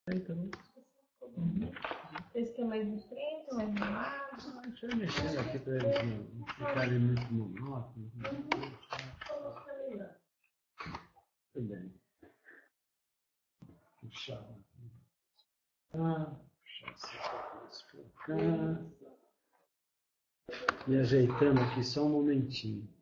Aí, tá bom. Esse que é mais de frente, mais de lado. Deixa eu mexer aqui para eles não ficarem muito monótonos. Tudo bem. Puxar. Puxar. Me ajeitando aqui só um momentinho.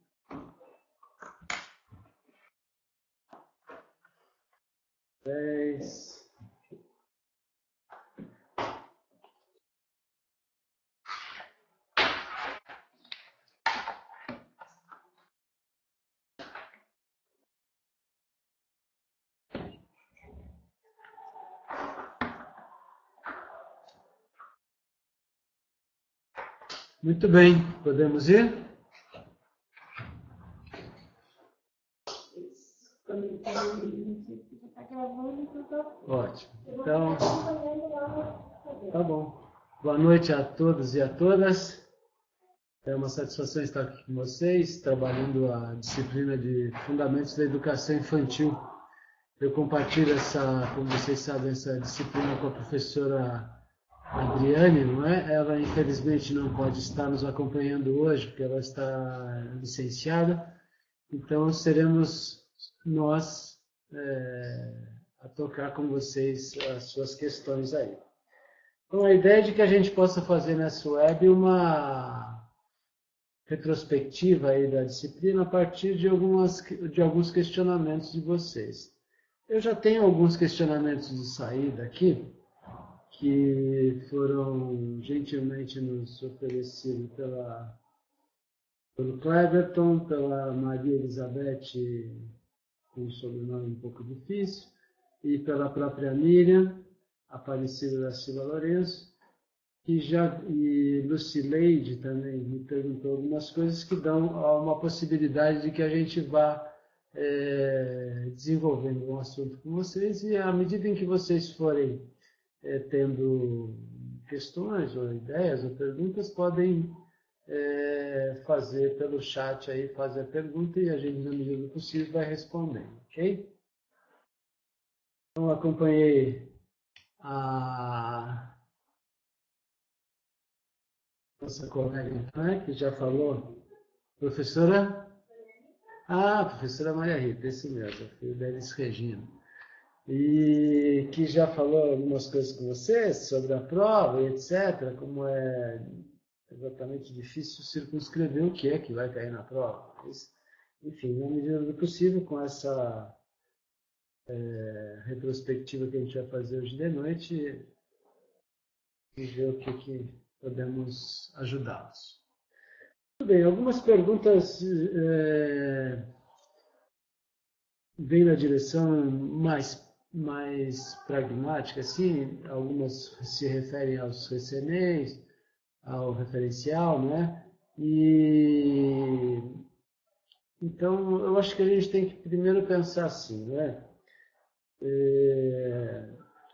Muito bem, podemos ir? Ótimo. Então, tá bom. Boa noite a todos e a todas. É uma satisfação estar aqui com vocês, trabalhando a disciplina de Fundamentos da Educação Infantil. Eu compartilho como vocês sabem, essa disciplina com a professora Adriane, não é? Ela, infelizmente, não pode estar nos acompanhando hoje, porque ela está licenciada. Então, seremos nós a tocar com vocês as suas questões aí. Então, a ideia é de que a gente possa fazer nessa web uma retrospectiva aí da disciplina a partir de alguns questionamentos de vocês. Eu já tenho alguns questionamentos de saída aqui, que foram gentilmente nos oferecidos pelo Cleverton, pela Maria Elizabeth, com um sobrenome um pouco difícil, e pela própria Miriam, Aparecida da Silva Lourenço, e Lucileide também me perguntou algumas coisas que dão uma possibilidade de que a gente vá desenvolvendo um assunto com vocês, e à medida em que vocês forem tendo questões ou ideias ou perguntas, podem fazer pelo chat aí, fazer a pergunta e a gente, na medida do possível, vai respondendo, ok? Então, acompanhei a nossa colega, né, que já falou, professora? Professora Maria Rita, esse mesmo, filho da Elis Regina. E que já falou algumas coisas com vocês sobre a prova e etc., como é exatamente difícil circunscrever o que é que vai cair na prova. Mas, enfim, na medida do possível, com essa retrospectiva que a gente vai fazer hoje de noite, e ver o que podemos ajudá-los. Muito bem, algumas perguntas vêm na direção mais pragmática, assim, algumas se referem aos recém, ao referencial, né? Então, eu acho que a gente tem que primeiro pensar assim, né?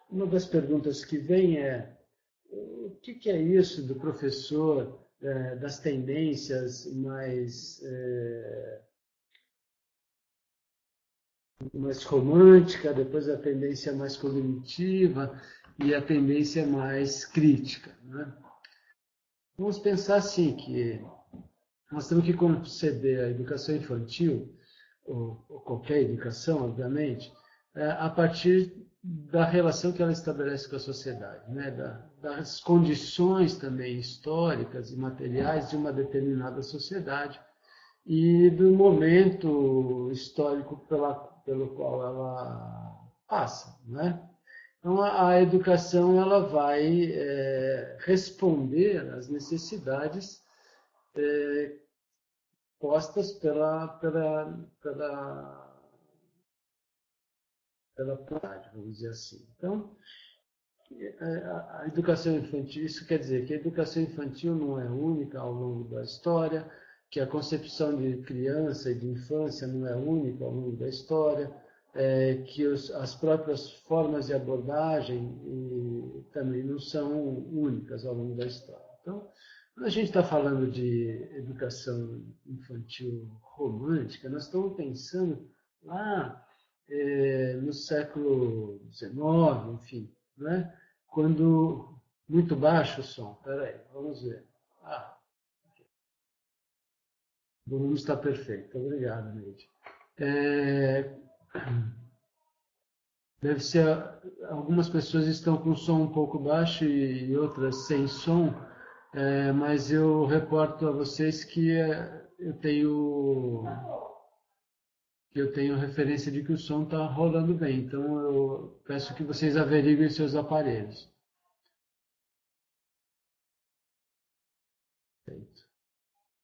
Uma das perguntas que vem é o que é isso do professor, das tendências mais romântica, depois a tendência mais cognitiva e a tendência mais crítica, né? Vamos pensar assim, que nós temos que conceber a educação infantil, ou qualquer educação, obviamente, a partir da relação que ela estabelece com a sociedade, né? Das condições também históricas e materiais de uma determinada sociedade e do momento histórico pelo qual ela passa, né? Então, a educação ela vai responder às necessidades postas pela sociedade, vamos dizer assim. Então, a educação infantil, isso quer dizer que a educação infantil não é única ao longo da história, que a concepção de criança e de infância não é única ao longo da história, que as próprias formas de abordagem também não são únicas ao longo da história. Então, quando a gente está falando de educação infantil romântica, nós estamos pensando lá no século XIX, enfim, né? Quando muito baixo o som. Espera aí, vamos ver. O volume está perfeito. Obrigado, Neide. Deve ser, algumas pessoas estão com o som um pouco baixo e outras sem som, mas eu reporto a vocês que eu tenho referência de que o som está rolando bem. Então eu peço que vocês averiguem seus aparelhos.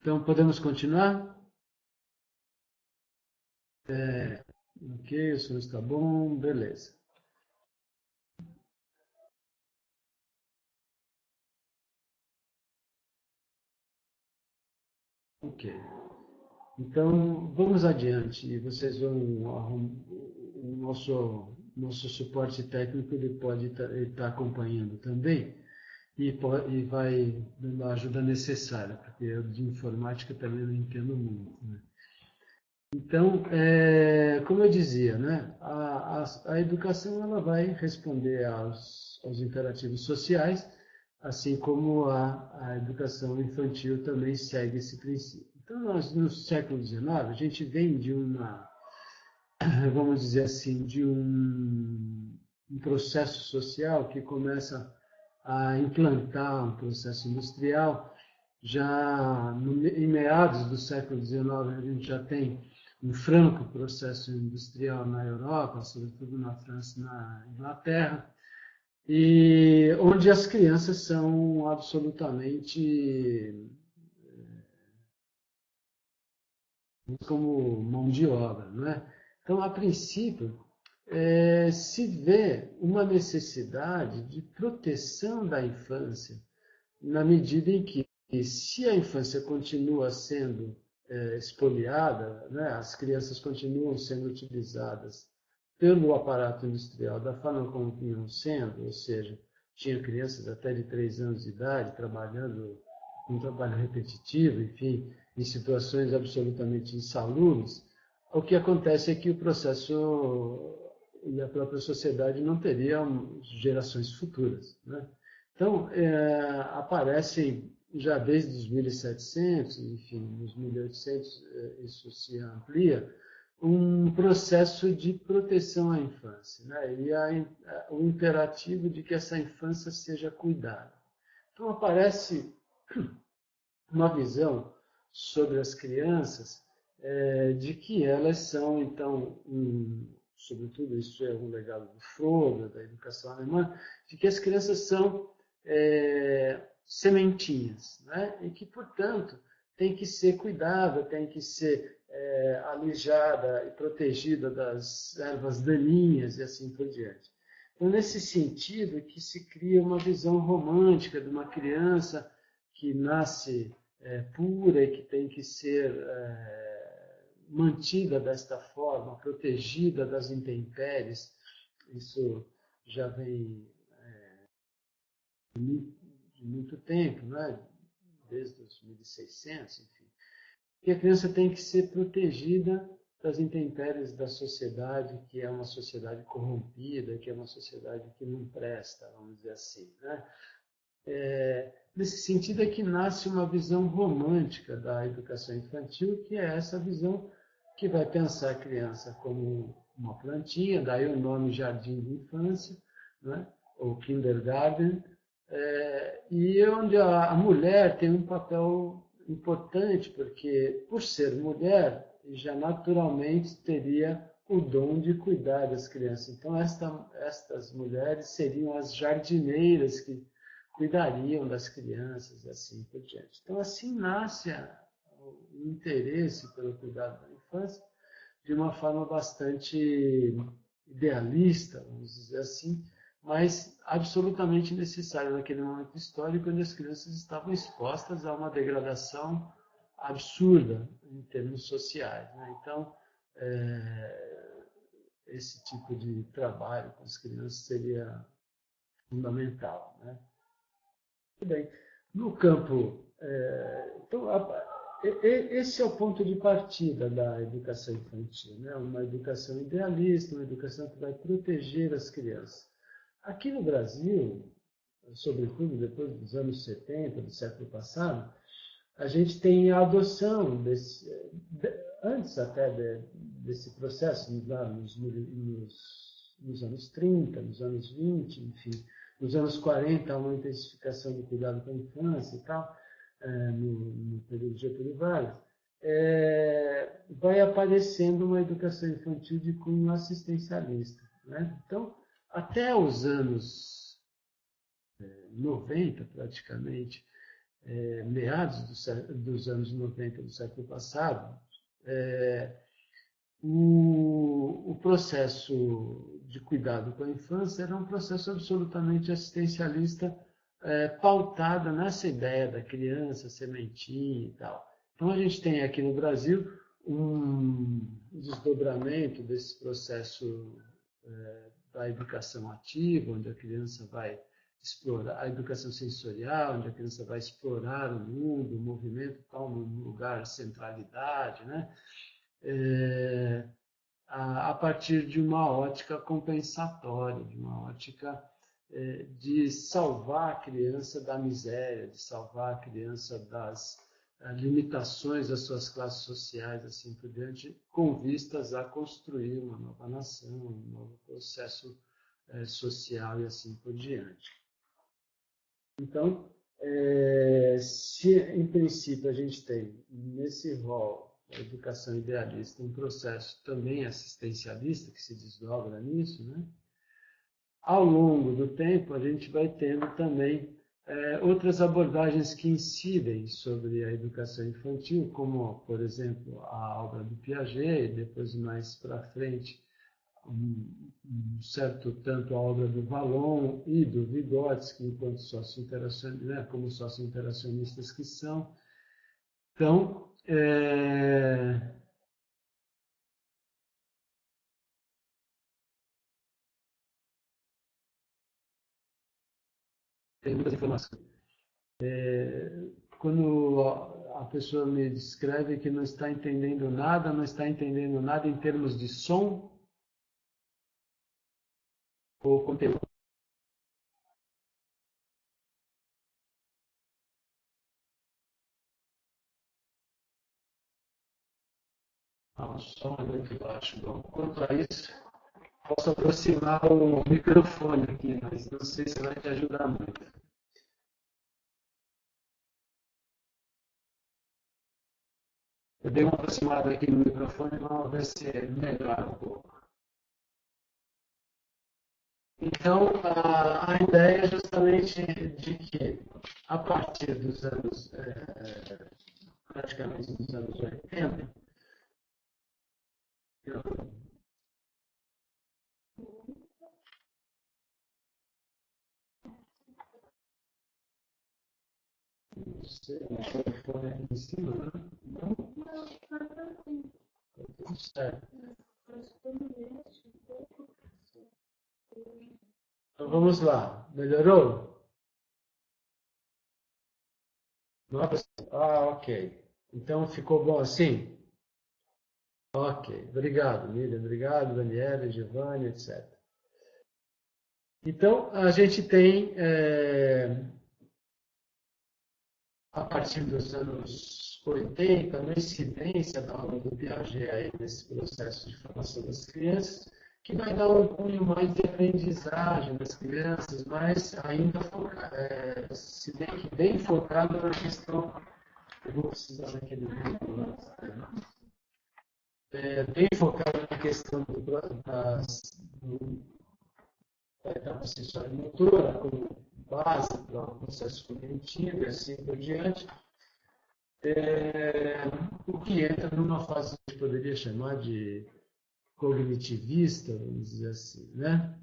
Então podemos continuar? Ok, o som está bom, beleza. Ok. Então, vamos adiante. E vocês vão... O nosso suporte técnico ele pode estar acompanhando também e vai dando a ajuda necessária, porque eu de informática também não entendo muito, né? Então, como eu dizia, né, a educação ela vai responder aos imperativos sociais, assim como a educação infantil também segue esse princípio. Então, nós, no século XIX, a gente vem de vamos dizer assim, de um processo social que começa a implantar um processo industrial. Já em meados do século XIX, a gente já tem um franco processo industrial na Europa, sobretudo na França e na Inglaterra, e onde as crianças são absolutamente como mão de obra, não é? Então, a princípio, se vê uma necessidade de proteção da infância, na medida em que, se a infância continua sendo expoliada, né, as crianças continuam sendo utilizadas pelo aparato industrial da forma como vinham sendo, ou seja, tinha crianças até de 3 anos de idade trabalhando com trabalho repetitivo, enfim, em situações absolutamente insalubres, o que acontece é que o processo e a própria sociedade não teriam gerações futuras, né? Então, aparecem já desde os 1700, enfim, nos 1800 isso se amplia, um processo de proteção à infância, né? E o imperativo de que essa infância seja cuidada. Então, aparece uma visão sobre as crianças de que elas são, então, sobretudo isso é um legado do Freud, da educação alemã, de que as crianças são sementinhas, né? E que, portanto, tem que ser cuidada, tem que ser alijada e protegida das ervas daninhas e assim por diante. Então, nesse sentido, que se cria uma visão romântica de uma criança que nasce pura e que tem que ser mantida desta forma, protegida das intempéries. Isso já vem de muito tempo, né? Desde os 1600, enfim. E a criança tem que ser protegida das intempéries da sociedade, que é uma sociedade corrompida, que é uma sociedade que não presta, vamos dizer assim, né? Nesse sentido é que nasce uma visão romântica da educação infantil, que é essa visão que vai pensar a criança como uma plantinha, daí o nome jardim de infância, né? Ou kindergarten, e onde a mulher tem um papel importante, porque por ser mulher, já naturalmente teria o dom de cuidar das crianças. Então, estas mulheres seriam as jardineiras que cuidariam das crianças e assim por diante. Então, assim nasce o interesse pelo cuidado da infância de uma forma bastante idealista, vamos dizer assim, mas absolutamente necessária naquele momento histórico, onde as crianças estavam expostas a uma degradação absurda em termos sociais, né? Então, esse tipo de trabalho com as crianças seria fundamental, né? Muito bem. No campo, então, esse é o ponto de partida da educação infantil, né? Uma educação idealista, uma educação que vai proteger as crianças. aqui no Brasil, sobretudo depois dos anos 70 do século passado, a gente tem a adoção antes até desse processo, nos anos 30, nos anos 20, enfim, nos anos 40 há uma intensificação do cuidado com a infância e tal, no período de Getúlio Vargas, vai aparecendo uma educação infantil de cunho assistencialista, né? Então, até os anos 90, praticamente, meados dos anos 90 do século passado, o processo de cuidado com a infância era um processo absolutamente assistencialista, pautado nessa ideia da criança, sementinha e tal. Então a gente tem aqui no Brasil um desdobramento desse processo da educação ativa, onde a criança vai explorar a educação sensorial, onde a criança vai explorar o mundo, o movimento tal, num lugar centralidade, né? A partir de uma ótica compensatória, de uma ótica de salvar a criança da miséria, de salvar a criança das limitações das suas classes sociais, assim por diante, com vistas a construir uma nova nação, um novo processo social e assim por diante. Então, se em princípio a gente tem nesse rol da educação idealista um processo também assistencialista que se desdobra nisso, né? Ao longo do tempo a gente vai tendo também outras abordagens que incidem sobre a educação infantil, como, por exemplo, a obra do Piaget, e depois mais para frente um certo tanto a obra do Vallon e do Vygotsky, enquanto como socio-interacionistas que são. Então, tem muitas informações. Quando a pessoa me descreve que não está entendendo nada em termos de som ou conteúdo. O som é muito baixo. Bom, quanto a isso, posso aproximar o microfone aqui, mas não sei se vai te ajudar muito. Eu dei uma aproximada aqui no microfone, vamos ver se melhora um pouco. Então, a ideia é justamente de que, a partir dos anos, praticamente dos anos 80, não sei, o microfone aqui em cima, né? Não, tudo certo. Então vamos lá, melhorou? Ok. Então ficou bom assim? Ok, obrigado, Miriam, obrigado, Daniela, Giovanni, etc. Então, a gente tem, a partir dos anos 80, uma incidência da obra do Piaget aí nesse processo de formação das crianças, que vai dar um cunho mais de aprendizagem das crianças, mas ainda se bem focado na questão. Eu vou precisar daquele vídeo bem focado na questão da processual motora, como base para o processo cognitivo e assim por diante, o que entra numa fase que a gente poderia chamar de cognitivista, vamos dizer assim, né?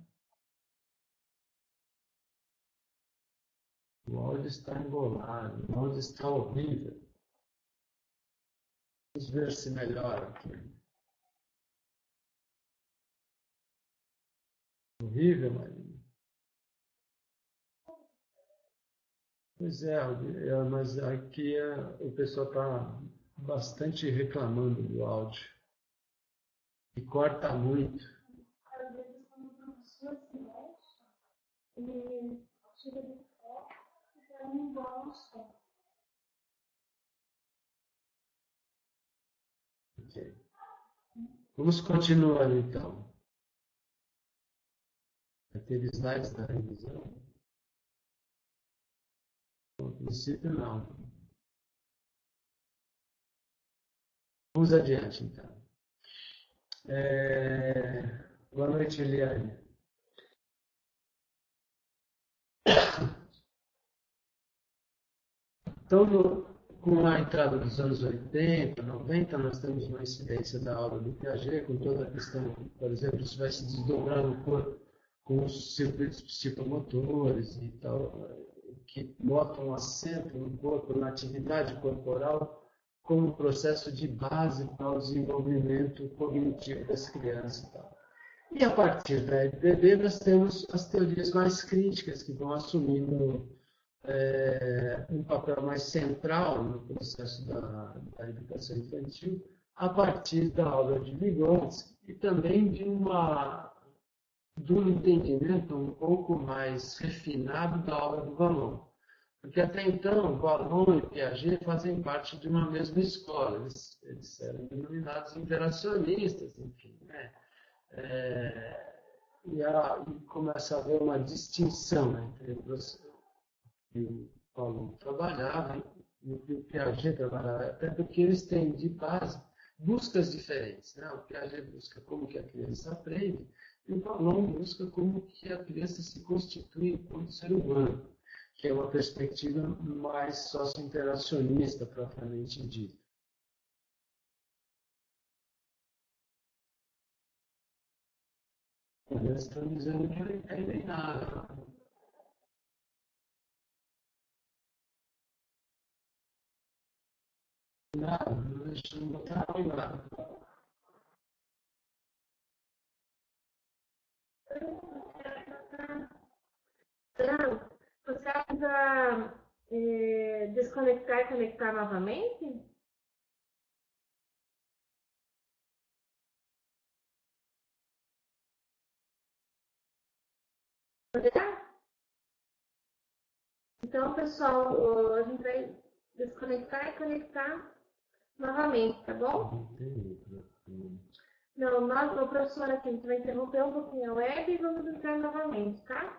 O áudio está embolado, o áudio está horrível. Vamos ver se melhora aqui. Horrível, Marina. Pois mas aqui o pessoal está bastante reclamando do áudio. E corta muito. ele tira do foco e dá um bom só. Ok. Vamos continuar então. Aqueles slides da revisão? No princípio, não. Vamos adiante, então. Boa noite, Eliane. Então, com a entrada dos anos 80, 90, nós temos uma incidência da aula do Piaget, com toda a questão, por exemplo, isso vai se desdobrar no corpo com os circuitos psicomotores e tal, que botam acento no corpo, na atividade corporal, como processo de base para o desenvolvimento cognitivo das crianças e tal. E a partir da EPB nós temos as teorias mais críticas que vão assumindo um papel mais central no processo da educação infantil, a partir da obra de Vygotsky e também de um entendimento um pouco mais refinado da obra do Vallon. Porque até então, Vallon e Piaget fazem parte de uma mesma escola, eles eram denominados interacionistas, enfim, né? E começa a haver uma distinção entre que o Paulo trabalhava e o que o Piaget trabalhava, até porque eles têm de base buscas diferentes. Né? O Piaget busca como que a criança aprende e o Paulo busca como que a criança se constitui enquanto ser humano, que é uma perspectiva mais socio-interacionista, propriamente dita. Eles estão dizendo que não entendem nada. Nada, não deixa de botar nada. Então, você ainda desconectar e conectar novamente? Então, pessoal, a gente vai desconectar e conectar novamente, tá bom? Não, nós, o professor aqui, a gente vai interromper um pouquinho a web e vamos entrar novamente, tá?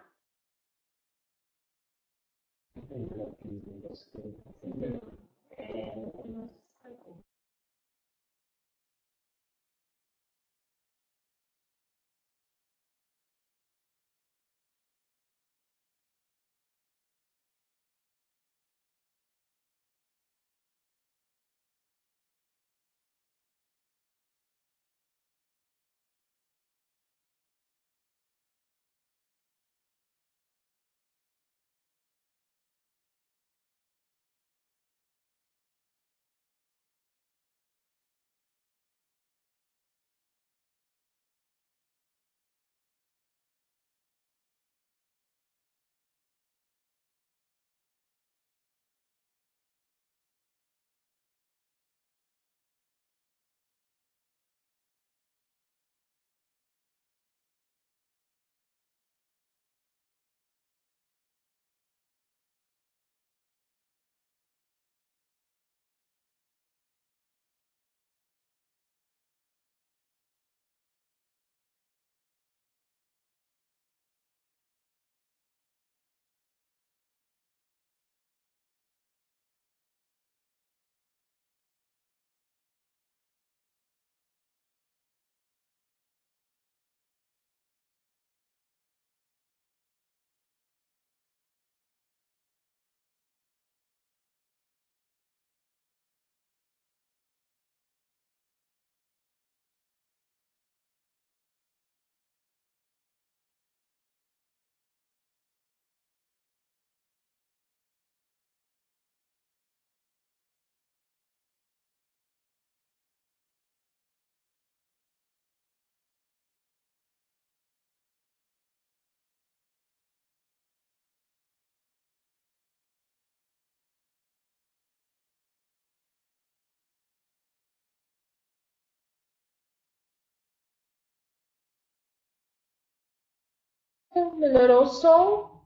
Melhorou o som?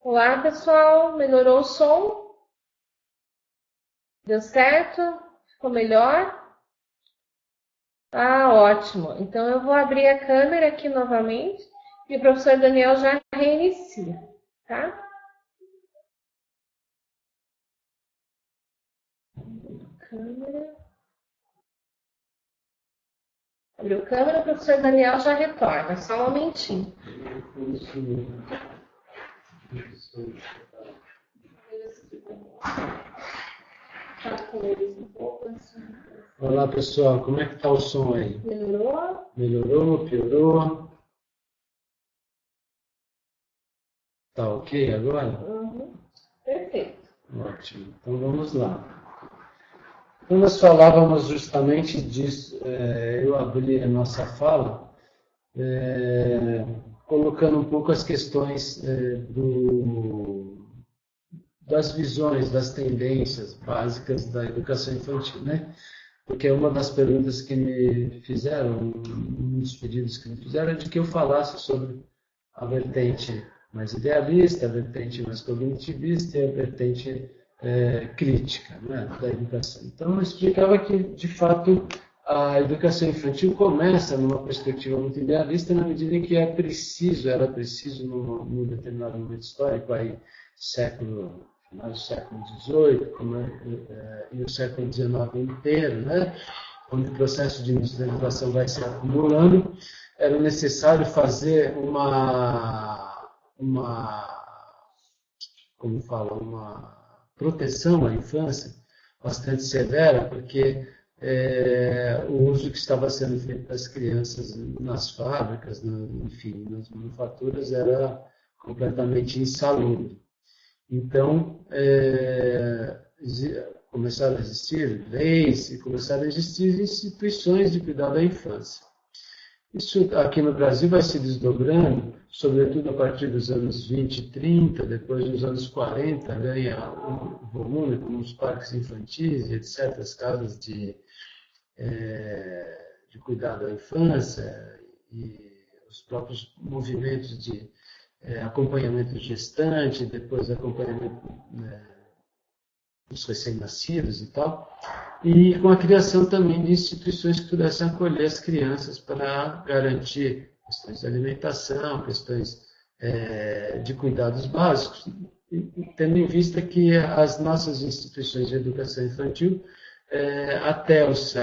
Olá, pessoal. Melhorou o som? Deu certo? Ficou melhor? Ah, ótimo. Então eu vou abrir a câmera aqui novamente e o professor Daniel já reinicia, tá? Câmera. Abriu a câmera, o professor Daniel já retorna. Só um momentinho. Olá, pessoal. Como é que tá o som aí? Melhorou? Melhorou? Piorou? Tá ok agora? Perfeito. Ótimo. Então vamos lá. Então nós falávamos justamente disso, eu abri a nossa fala, colocando um pouco as questões das visões, das tendências básicas da educação infantil, né? Porque uma das perguntas que me fizeram, um dos pedidos que me fizeram, é de que eu falasse sobre a vertente mais idealista, a vertente mais cognitivista e a vertente crítica, né, da educação. Então, eu explicava que, de fato, a educação infantil começa numa perspectiva muito idealista na medida em que era preciso num determinado momento histórico, aí final do século XVIII, e o século XIX inteiro, né, onde o processo de industrialização vai se acumulando, era necessário fazer uma proteção à infância bastante severa, porque o uso que estava sendo feito das crianças nas fábricas, enfim, nas manufaturas, era completamente insalubre. Então, começaram a existir leis e começaram a existir instituições de cuidado da infância. Isso aqui no Brasil vai se desdobrando, sobretudo a partir dos anos 20 e 30, depois dos anos 40, ganha um volume como os parques infantis e etc., as casas de cuidado da infância e os próprios movimentos de acompanhamento gestante, depois acompanhamento dos recém-nascidos e tal, e com a criação também de instituições que pudessem acolher as crianças para garantir questões de alimentação, questões de cuidados básicos, tendo em vista que as nossas instituições de educação infantil, até os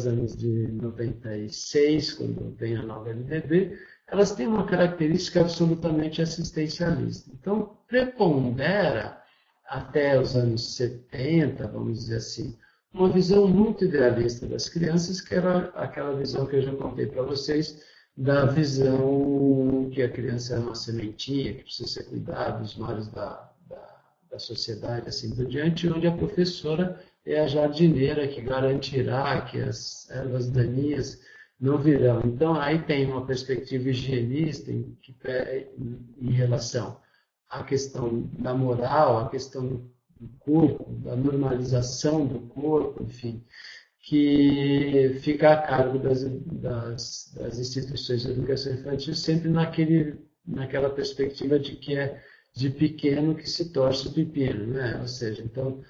anos de 96, quando vem a nova LDB, elas têm uma característica absolutamente assistencialista. Então, prepondera até os anos 70, vamos dizer assim, uma visão muito idealista das crianças, que era aquela visão que eu já contei para vocês, da visão que a criança é uma sementinha, que precisa ser cuidada dos males da sociedade, assim por diante, onde a professora é a jardineira que garantirá que as ervas daninhas não virão. Então, aí tem uma perspectiva higienista em relação à questão da moral, à questão do corpo, da normalização do corpo, enfim, que fica a cargo das instituições de educação infantil, sempre naquela perspectiva de que é de pequeno que se torce pepino, né? Ou seja, então,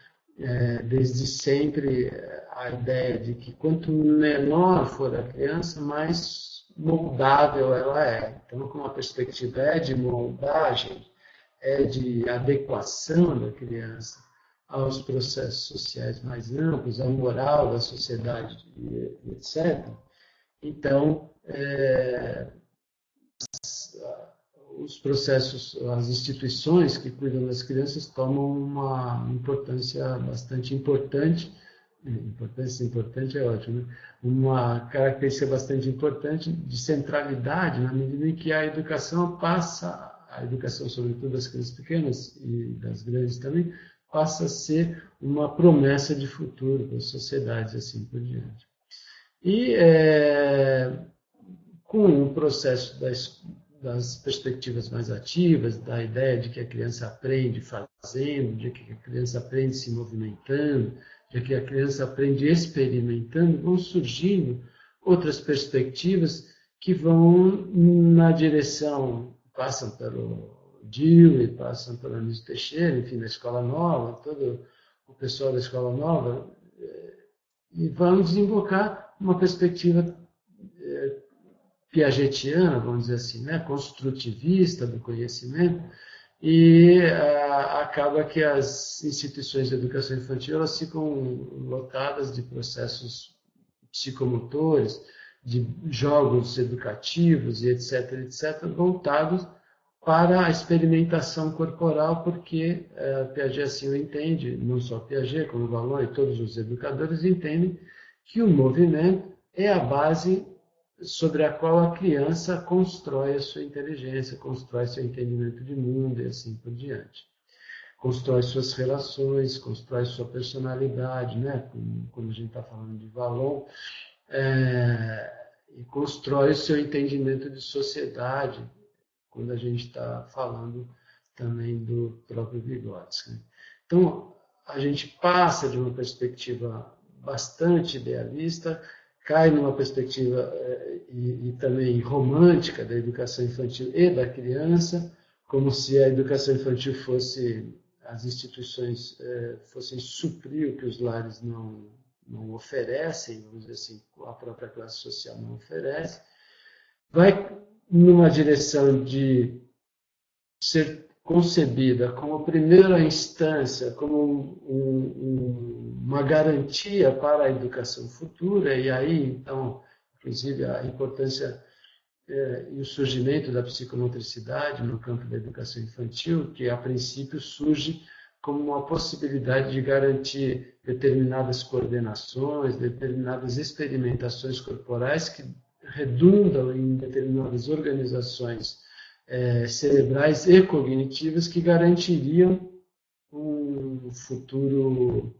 desde sempre, a ideia de que quanto menor for a criança, mais moldável ela é. Então, como a perspectiva é de moldagem, é de adequação da criança aos processos sociais mais amplos, à moral da sociedade, etc. Então, os processos, as instituições que cuidam das crianças tomam uma importância bastante importante. Importância importante é ótimo, né? Uma característica bastante importante de centralidade, na medida em que a educação sobretudo das crianças pequenas e das grandes também, passa a ser uma promessa de futuro para as sociedades, assim por diante. E com o processo das perspectivas mais ativas, da ideia de que a criança aprende fazendo, de que a criança aprende se movimentando, de que a criança aprende experimentando, vão surgindo outras perspectivas que vão na direção, passam Dewey, passam pelo Anísio Teixeira, enfim, da Escola Nova, todo o pessoal da Escola Nova, e vamos desembocar uma perspectiva piagetiana, vamos dizer assim, né, construtivista do conhecimento, e acaba que as instituições de educação infantil elas ficam lotadas de processos psicomotores, de jogos educativos e etc., etc., voltados para a experimentação corporal, porque Piaget assim o entende, não só Piaget, como Vallon e todos os educadores entendem que o movimento é a base sobre a qual a criança constrói a sua inteligência, constrói seu entendimento de mundo e assim por diante. Constrói suas relações, constrói sua personalidade, né? Quando a gente está falando de Vallon, e constrói o seu entendimento de sociedade, quando a gente está falando também do próprio Vygotsky. Então, a gente passa de uma perspectiva bastante idealista, cai numa perspectiva e também romântica da educação infantil e da criança, como se a educação infantil fosse, as instituições fossem suprir o que os lares não oferecem, vamos dizer assim, a própria classe social não oferece, vai numa direção de ser concebida como primeira instância, como uma garantia para a educação futura, e aí, então, inclusive, a importância e o surgimento da psicomotricidade no campo da educação infantil, que a princípio surge como uma possibilidade de garantir determinadas coordenações, determinadas experimentações corporais que redundam em determinadas organizações cerebrais e cognitivas que garantiriam um futuro,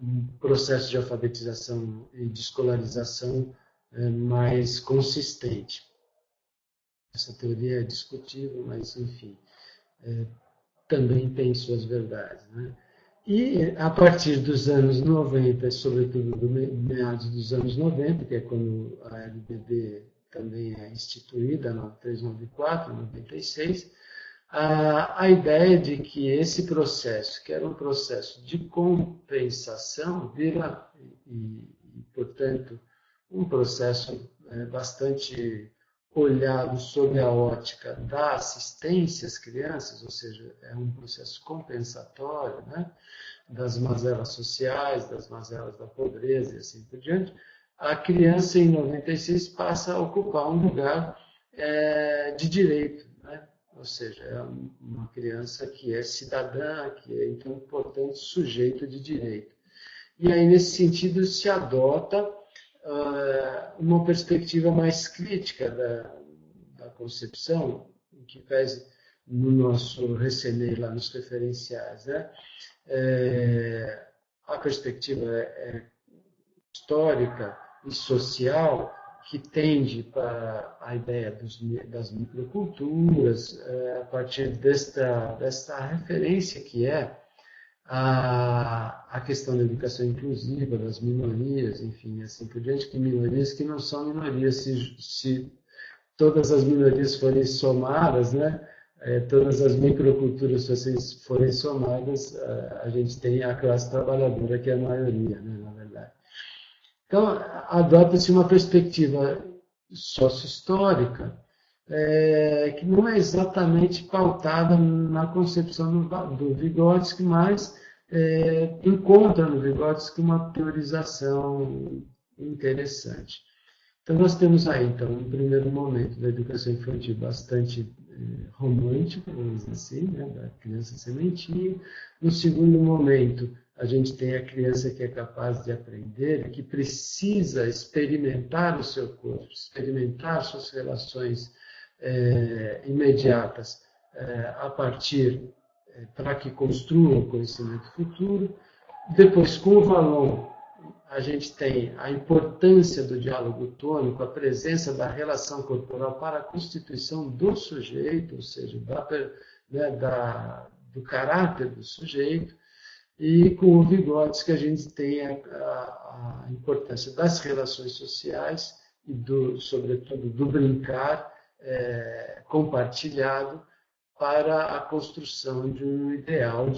um processo de alfabetização e de escolarização mais consistente. Essa teoria é discutível, mas, enfim, também tem suas verdades, né? E a partir dos anos 90, sobretudo do meados dos anos 90, que é quando a LBD também é instituída, na 394, 96, a ideia de que esse processo, que era um processo de compensação, vira, e portanto, um processo bastante olhado sob a ótica da assistência às crianças, ou seja, é um processo compensatório, né, das mazelas sociais, das mazelas da pobreza e assim por diante, a criança em 96 passa a ocupar um lugar de direito, né? Ou seja, é uma criança que é cidadã, que é, então, portanto, sujeito de direito. E aí, nesse sentido, se adota uma perspectiva mais crítica da concepção, que pese no nosso recenei lá nos referenciais, né? A perspectiva histórica e social que tende para a ideia das microculturas, a partir desta referência que é a questão da educação inclusiva, das minorias, enfim, assim por diante, que minorias que não são minorias, se todas as minorias forem somadas, né, todas as microculturas forem somadas, a gente tem a classe trabalhadora, que é a maioria, né, na verdade. Então, adota-se uma perspectiva sócio-histórica, que não é exatamente pautada na concepção do Vygotsky, mas encontra no Vygotsky uma teorização interessante. Então, nós temos aí, então, um primeiro momento da educação infantil bastante romântico, vamos dizer assim, né, da criança sementinha. No segundo momento, a gente tem a criança que é capaz de aprender, que precisa experimentar o seu corpo, experimentar suas relações imediatas a partir, para que construa o conhecimento futuro. Depois, com o Vallon, a gente tem a importância do diálogo tônico, a presença da relação corporal para a constituição do sujeito, ou seja, do caráter do sujeito. E com o Vygotsky a gente tem a importância das relações sociais e, sobretudo, do brincar compartilhado para a construção de um ideal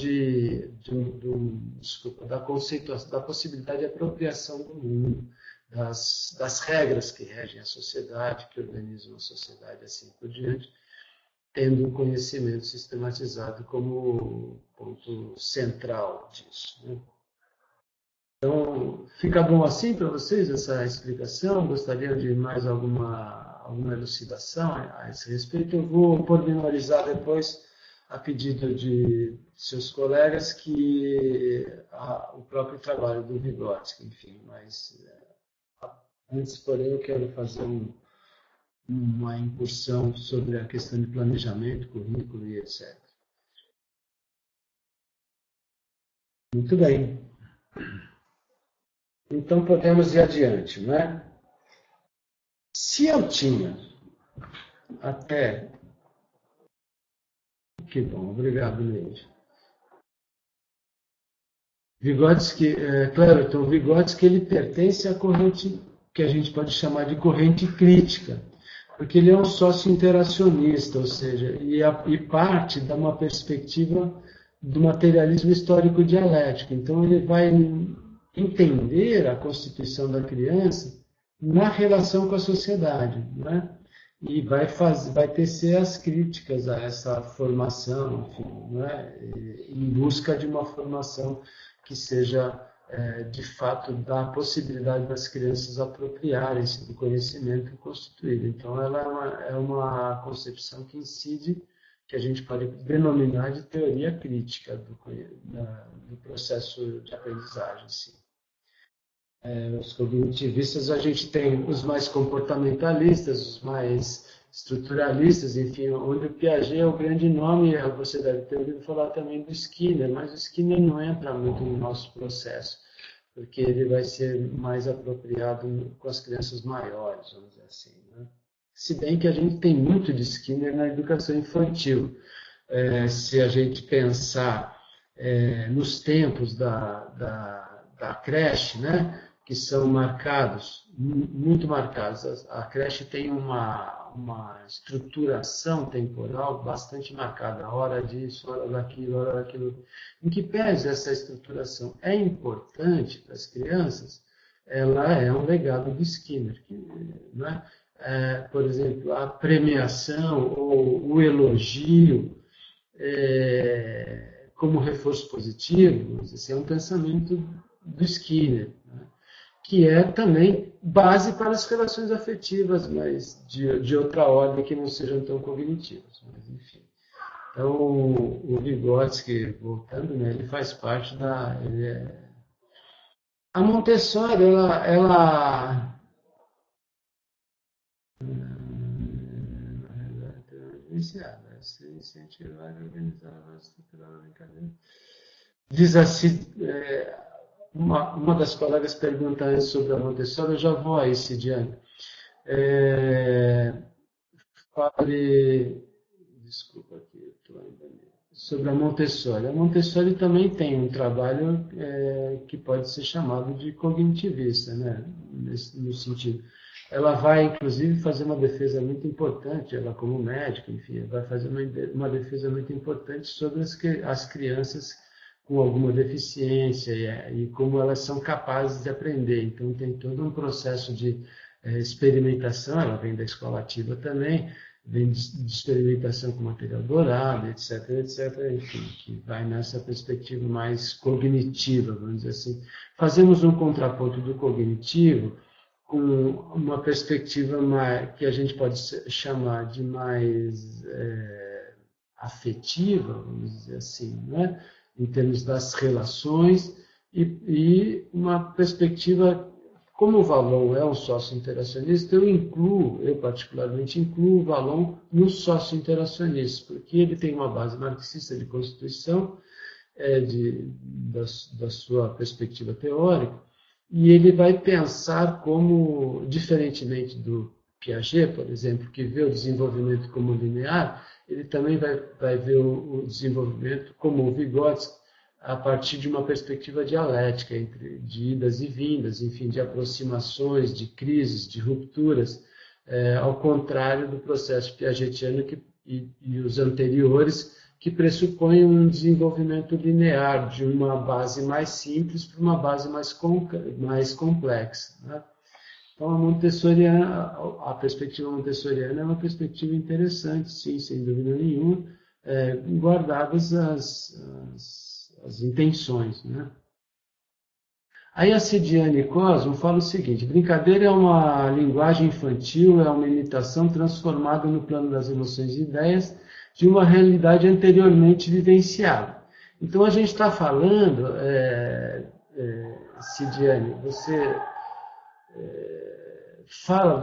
da conceituação, da possibilidade de apropriação do mundo, das regras que regem a sociedade, que organizam a sociedade, assim por diante, tendo um conhecimento sistematizado como ponto central disso, né? Então, fica bom assim para vocês essa explicação? Gostariam de mais alguma elucidação a esse respeito? Eu vou pormenorizar depois, a pedido de seus colegas, o próprio trabalho do Vygotsky, enfim. Mas, antes, porém, eu quero fazer uma incursão sobre a questão de planejamento, currículo e etc. Muito bem. Então, podemos ir adiante, né? Se eu tinha até... Que bom, obrigado, Neide. Vygotsky, Cleverton, o Vygotsky, ele pertence à corrente que a gente pode chamar de corrente crítica, porque ele é um sócio interacionista, ou seja, e parte de uma perspectiva do materialismo histórico dialético. Então, ele vai entender a constituição da criança na relação com a sociedade, né? E vai tecer as críticas a essa formação, enfim, né? Em busca de uma formação que seja, de fato, da possibilidade das crianças apropriarem-se do conhecimento constituído. Então, ela é uma concepção que incide, que a gente pode denominar de teoria crítica do processo de aprendizagem, sim. Os cognitivistas, a gente tem os mais comportamentalistas, os mais estruturalistas, enfim, onde o Piaget é o grande nome. Você deve ter ouvido falar também do Skinner, mas o Skinner não entra muito no nosso processo, porque ele vai ser mais apropriado com as crianças maiores, vamos dizer assim, né? Se bem que a gente tem muito de Skinner na educação infantil. Se a gente pensar nos tempos da creche, né, que são marcados, muito marcados. A creche tem uma estruturação temporal bastante marcada, hora disso, hora daquilo. Em que pese essa estruturação é importante para as crianças, ela é um legado do Skinner, né? Por exemplo, a premiação ou o elogio como reforço positivo, esse é um pensamento do Skinner, né? Que é também base para as relações afetivas, mas de outra ordem, que não sejam tão cognitivas. Mas, enfim. Então, o Vygotsky, voltando, né, ele faz parte da... A Montessori, ela se incentivar e organizar a estrutura da brincadeira. Diz assim, uma das colegas pergunta sobre a Montessori, eu já vou aí, Cidiane. Desculpa aqui, eu estou ainda sobre a Montessori. A Montessori também tem um trabalho que pode ser chamado de cognitivista, né? No sentido. Ela vai, inclusive, fazer uma defesa muito importante, ela como médica, enfim, vai fazer uma defesa muito importante sobre as crianças com alguma deficiência e como elas são capazes de aprender. Então, tem todo um processo de experimentação, ela vem da escola ativa também, vem de experimentação com material dourado, etc., etc., enfim, que vai nessa perspectiva mais cognitiva, vamos dizer assim. Fazemos um contraponto do cognitivo com uma perspectiva que a gente pode chamar de mais afetiva, vamos dizer assim, né? Em termos das relações, e uma perspectiva, como o Vallon é um sócio interacionista, eu particularmente incluo o Vallon no sócio interacionista, porque ele tem uma base marxista de constituição, da sua perspectiva teórica, e ele vai pensar como, diferentemente do Piaget, por exemplo, que vê o desenvolvimento como linear, ele também vai ver o desenvolvimento como o Vygotsky, a partir de uma perspectiva dialética, de idas e vindas, enfim, de aproximações, de crises, de rupturas, ao contrário do processo piagetiano e os anteriores, que pressupõem um desenvolvimento linear de uma base mais simples para uma base mais complexa, né? Então, a perspectiva montessoriana é uma perspectiva interessante, sim, sem dúvida nenhuma, guardadas as intenções, né? Aí a Cidiane Cosmo fala o seguinte: brincadeira é uma linguagem infantil, é uma imitação transformada no plano das emoções e ideias de uma realidade anteriormente vivenciada. Então a gente está falando, Cidiane, você fala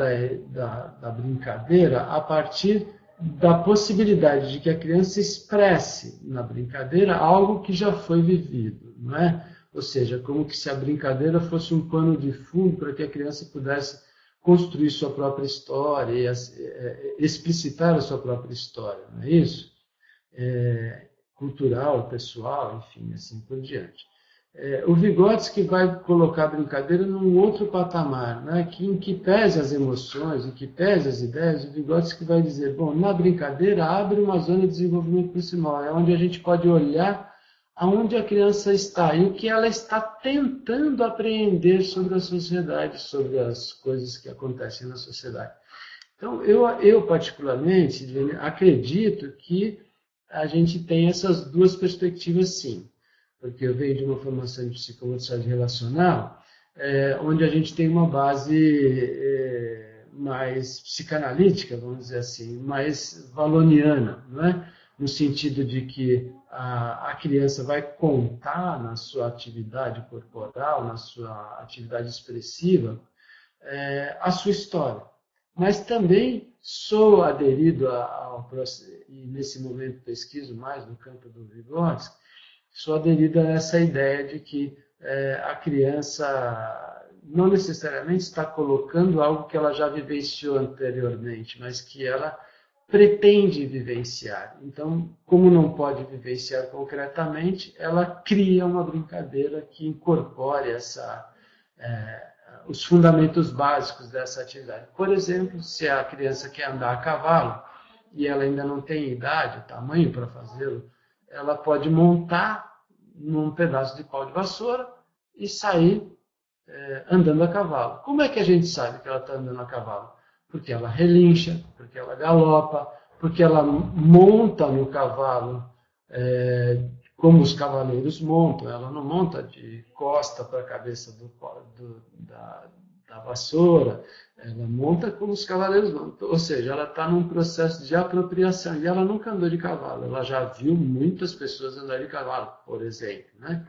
da brincadeira a partir da possibilidade de que a criança expresse na brincadeira algo que já foi vivido, não é? Ou seja, como que se a brincadeira fosse um pano de fundo para que a criança pudesse construir sua própria história e explicitar a sua própria história, não é isso? Cultural, pessoal, enfim, assim por diante. O Vygotsky vai colocar a brincadeira num outro patamar, né? Em que pese as emoções, em que pese as ideias, o Vygotsky vai dizer, bom, na brincadeira abre uma zona de desenvolvimento proximal, é onde a gente pode olhar aonde a criança está e o que ela está tentando apreender sobre a sociedade, sobre as coisas que acontecem na sociedade. Então, eu particularmente, acredito que a gente tem essas duas perspectivas, sim. Porque eu venho de uma formação de psicomotricidade relacional, onde a gente tem uma base mais psicanalítica, vamos dizer assim, mais valoniana, não é? No sentido de que a criança vai contar na sua atividade corporal, na sua atividade expressiva, a sua história. Mas também sou aderido ao processo, e nesse momento pesquiso mais no campo do Vygotsky, sou aderido a essa ideia de que a criança não necessariamente está colocando algo que ela já vivenciou anteriormente, mas que ela pretende vivenciar. Então, como não pode vivenciar concretamente, ela cria uma brincadeira que incorpore os fundamentos básicos dessa atividade. Por exemplo, se a criança quer andar a cavalo e ela ainda não tem idade, tamanho para fazê-lo, ela pode montar num pedaço de pau de vassoura e sair andando a cavalo. Como é que a gente sabe que ela está andando a cavalo? Porque ela relincha, porque ela galopa, porque ela monta no cavalo como os cavaleiros montam. Ela não monta de costa para a cabeça da vassoura, ela monta como os cavaleiros montam. Ou seja, ela está num processo de apropriação. E ela nunca andou de cavalo, ela já viu muitas pessoas andar de cavalo, por exemplo, né?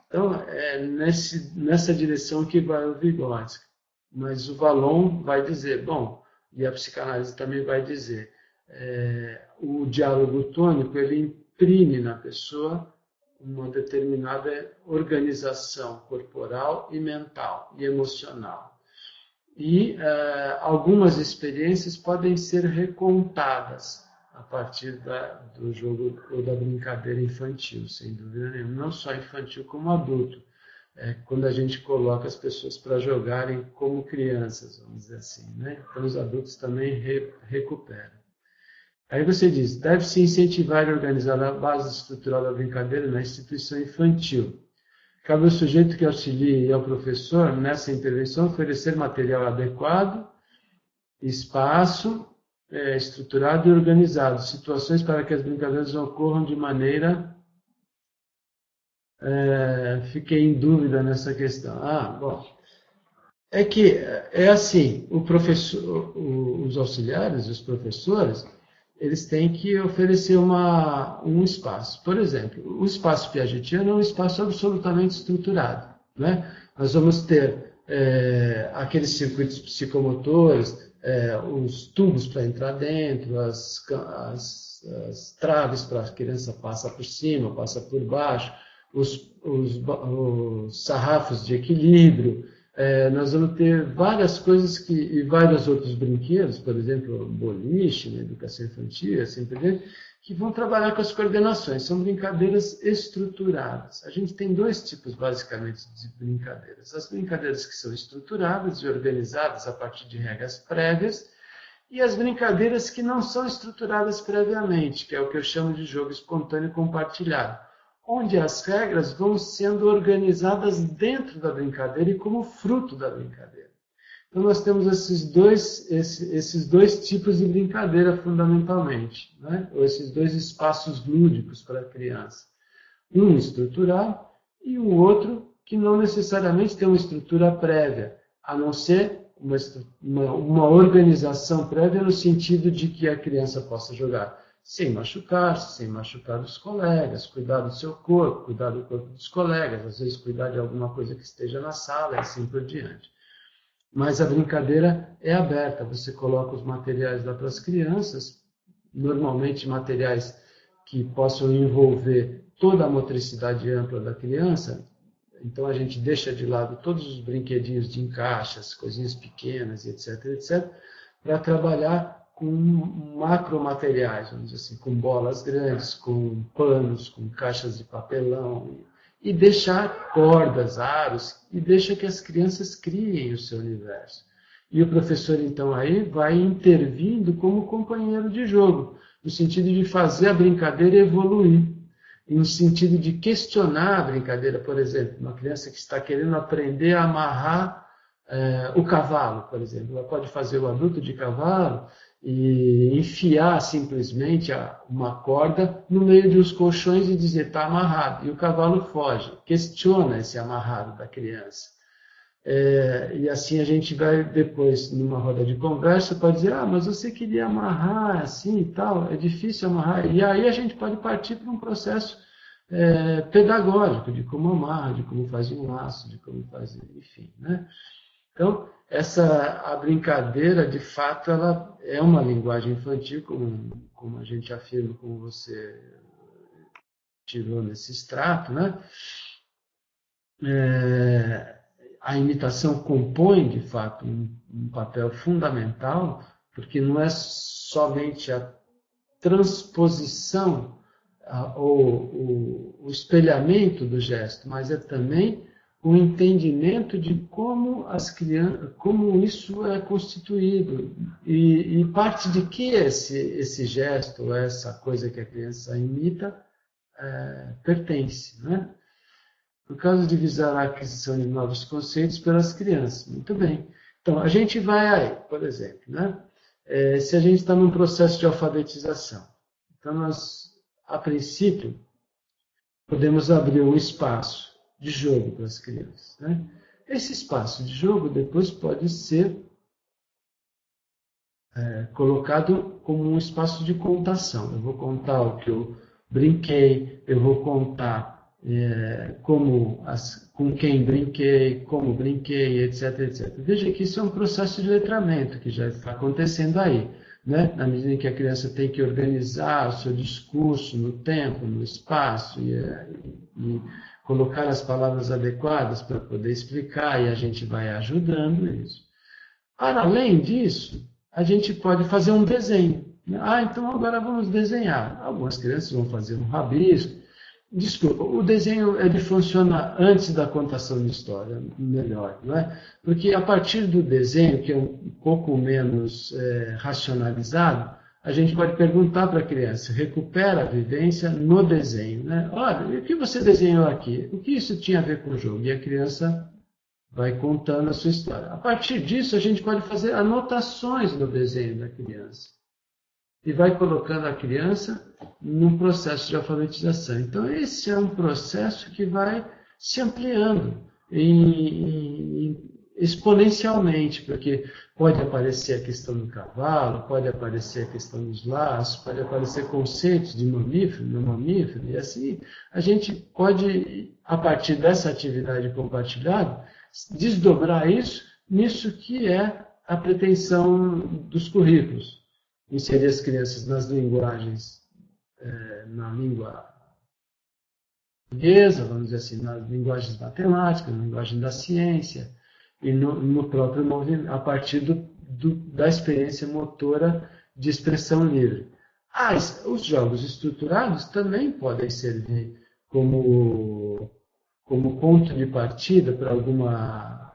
Então, é nessa direção que vai o Vygotsky. Mas o Vallon vai dizer, bom, e a psicanálise também vai dizer, o diálogo tônico, ele imprime na pessoa uma determinada organização corporal e mental e emocional. E algumas experiências podem ser recontadas a partir do jogo ou da brincadeira infantil, sem dúvida nenhuma. Não só infantil, como adulto. Quando a gente coloca as pessoas para jogarem como crianças, vamos dizer assim, né? Então os adultos também recuperam. Aí você diz, deve-se incentivar e organizar a base estrutural da brincadeira na instituição infantil. Cabe ao sujeito que auxilie ao professor nessa intervenção oferecer material adequado, espaço estruturado e organizado, situações para que as brincadeiras ocorram de maneira... fiquei em dúvida nessa questão. Bom, é que é assim, os auxiliares, os professores, eles têm que oferecer um espaço. Por exemplo, o espaço piagetiano é um espaço absolutamente estruturado, né? Nós vamos ter aqueles circuitos psicomotores, os tubos para entrar dentro, as traves para a criança passar por cima, passar por baixo, os sarrafos de equilíbrio. Nós vamos ter várias coisas e vários outros brinquedos, por exemplo, boliche, na educação infantil, assim por diante, que vão trabalhar com as coordenações. São brincadeiras estruturadas. A gente tem dois tipos, basicamente, de brincadeiras. As brincadeiras que são estruturadas e organizadas a partir de regras prévias, e as brincadeiras que não são estruturadas previamente, que é o que eu chamo de jogo espontâneo compartilhado, onde as regras vão sendo organizadas dentro da brincadeira e como fruto da brincadeira. Então nós temos esses dois tipos de brincadeira fundamentalmente, né? Ou esses dois espaços lúdicos para a criança. Um estruturado e o outro que não necessariamente tem uma estrutura prévia, a não ser uma organização prévia no sentido de que a criança possa jogar sem machucar-se, sem machucar os colegas, cuidar do seu corpo, cuidar do corpo dos colegas, às vezes cuidar de alguma coisa que esteja na sala e assim por diante. Mas a brincadeira é aberta, você coloca os materiais lá para as crianças, normalmente materiais que possam envolver toda a motricidade ampla da criança. Então a gente deixa de lado todos os brinquedinhos de encaixe, as coisinhas pequenas, etc, etc, para trabalhar com macromateriais, vamos dizer assim, com bolas grandes, com panos, com caixas de papelão, e deixar cordas, aros, e deixa que as crianças criem o seu universo. E o professor, então, aí vai intervindo como companheiro de jogo, no sentido de fazer a brincadeira evoluir, no sentido de questionar a brincadeira. Por exemplo, uma criança que está querendo aprender a amarrar o cavalo, por exemplo, ela pode fazer o adulto de cavalo e enfiar simplesmente uma corda no meio de uns colchões e dizer está amarrado, e o cavalo foge. Questiona esse amarrado da criança. E assim a gente vai depois, numa roda de conversa, pode dizer, mas você queria amarrar assim e tal, é difícil amarrar. E aí a gente pode partir para um processo pedagógico, de como amarra, de como faz um laço, de como faz, enfim, né? Então, a brincadeira, de fato, ela é uma linguagem infantil, como a gente afirma, como você tirou nesse extrato, né? A imitação compõe, de fato, um papel fundamental, porque não é somente a transposição ou o espelhamento do gesto, mas é também o entendimento de como como isso é constituído e parte de que esse gesto, essa coisa que a criança imita, pertence, né? No caso de visar a aquisição de novos conceitos pelas crianças. Muito bem. Então, a gente vai aí, por exemplo, né? Se a gente está num processo de alfabetização. Então, nós, a princípio, podemos abrir um espaço de jogo para as crianças, né? Esse espaço de jogo depois pode ser colocado como um espaço de contação. Eu vou contar o que eu brinquei, eu vou contar com quem brinquei, como brinquei, etc, etc. Veja que isso é um processo de letramento que já está acontecendo aí, né? Na medida em que a criança tem que organizar o seu discurso no tempo, no espaço e colocar as palavras adequadas para poder explicar, e a gente vai ajudando isso. Para além disso, a gente pode fazer um desenho. Então agora vamos desenhar. Algumas crianças vão fazer um rabisco. Desculpa, o desenho ele funciona antes da contação de história, melhor, não é? Porque a partir do desenho, que é um pouco menos racionalizado, a gente pode perguntar para a criança, recupera a vivência no desenho, né? Olha, o que você desenhou aqui? O que isso tinha a ver com o jogo? E a criança vai contando a sua história. A partir disso, a gente pode fazer anotações no desenho da criança. E vai colocando a criança num processo de alfabetização. Então, esse é um processo que vai se ampliando exponencialmente, porque pode aparecer a questão do cavalo, pode aparecer a questão dos laços, pode aparecer conceitos de mamífero, não mamífero, e assim a gente pode, a partir dessa atividade compartilhada, desdobrar isso nisso que é a pretensão dos currículos. Inserir as crianças nas linguagens, na língua portuguesa, vamos dizer assim, nas linguagens matemáticas, na linguagem da ciência, e no próprio movimento, a partir da experiência motora de expressão livre. Os jogos estruturados também podem servir como ponto de partida para alguma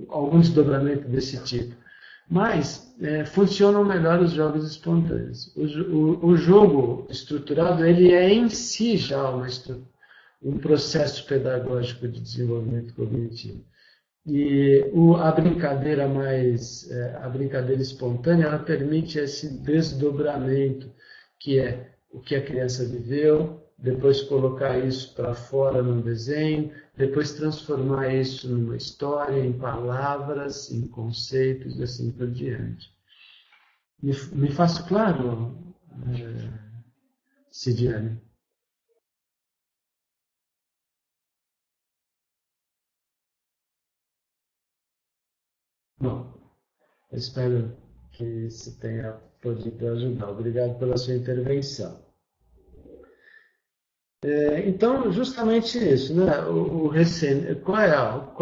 algum desdobramento desse tipo. Mas funcionam melhor os jogos espontâneos. O jogo estruturado, ele é em si já um processo pedagógico de desenvolvimento cognitivo. E a brincadeira espontânea, ela permite esse desdobramento, que é o que a criança viveu, depois colocar isso para fora num desenho, depois transformar isso numa história, em palavras, em conceitos e assim por diante. Me faço claro, Cidiane? Bom, eu espero que isso tenha podido ajudar. Obrigado pela sua intervenção. Então, justamente isso, né? Qual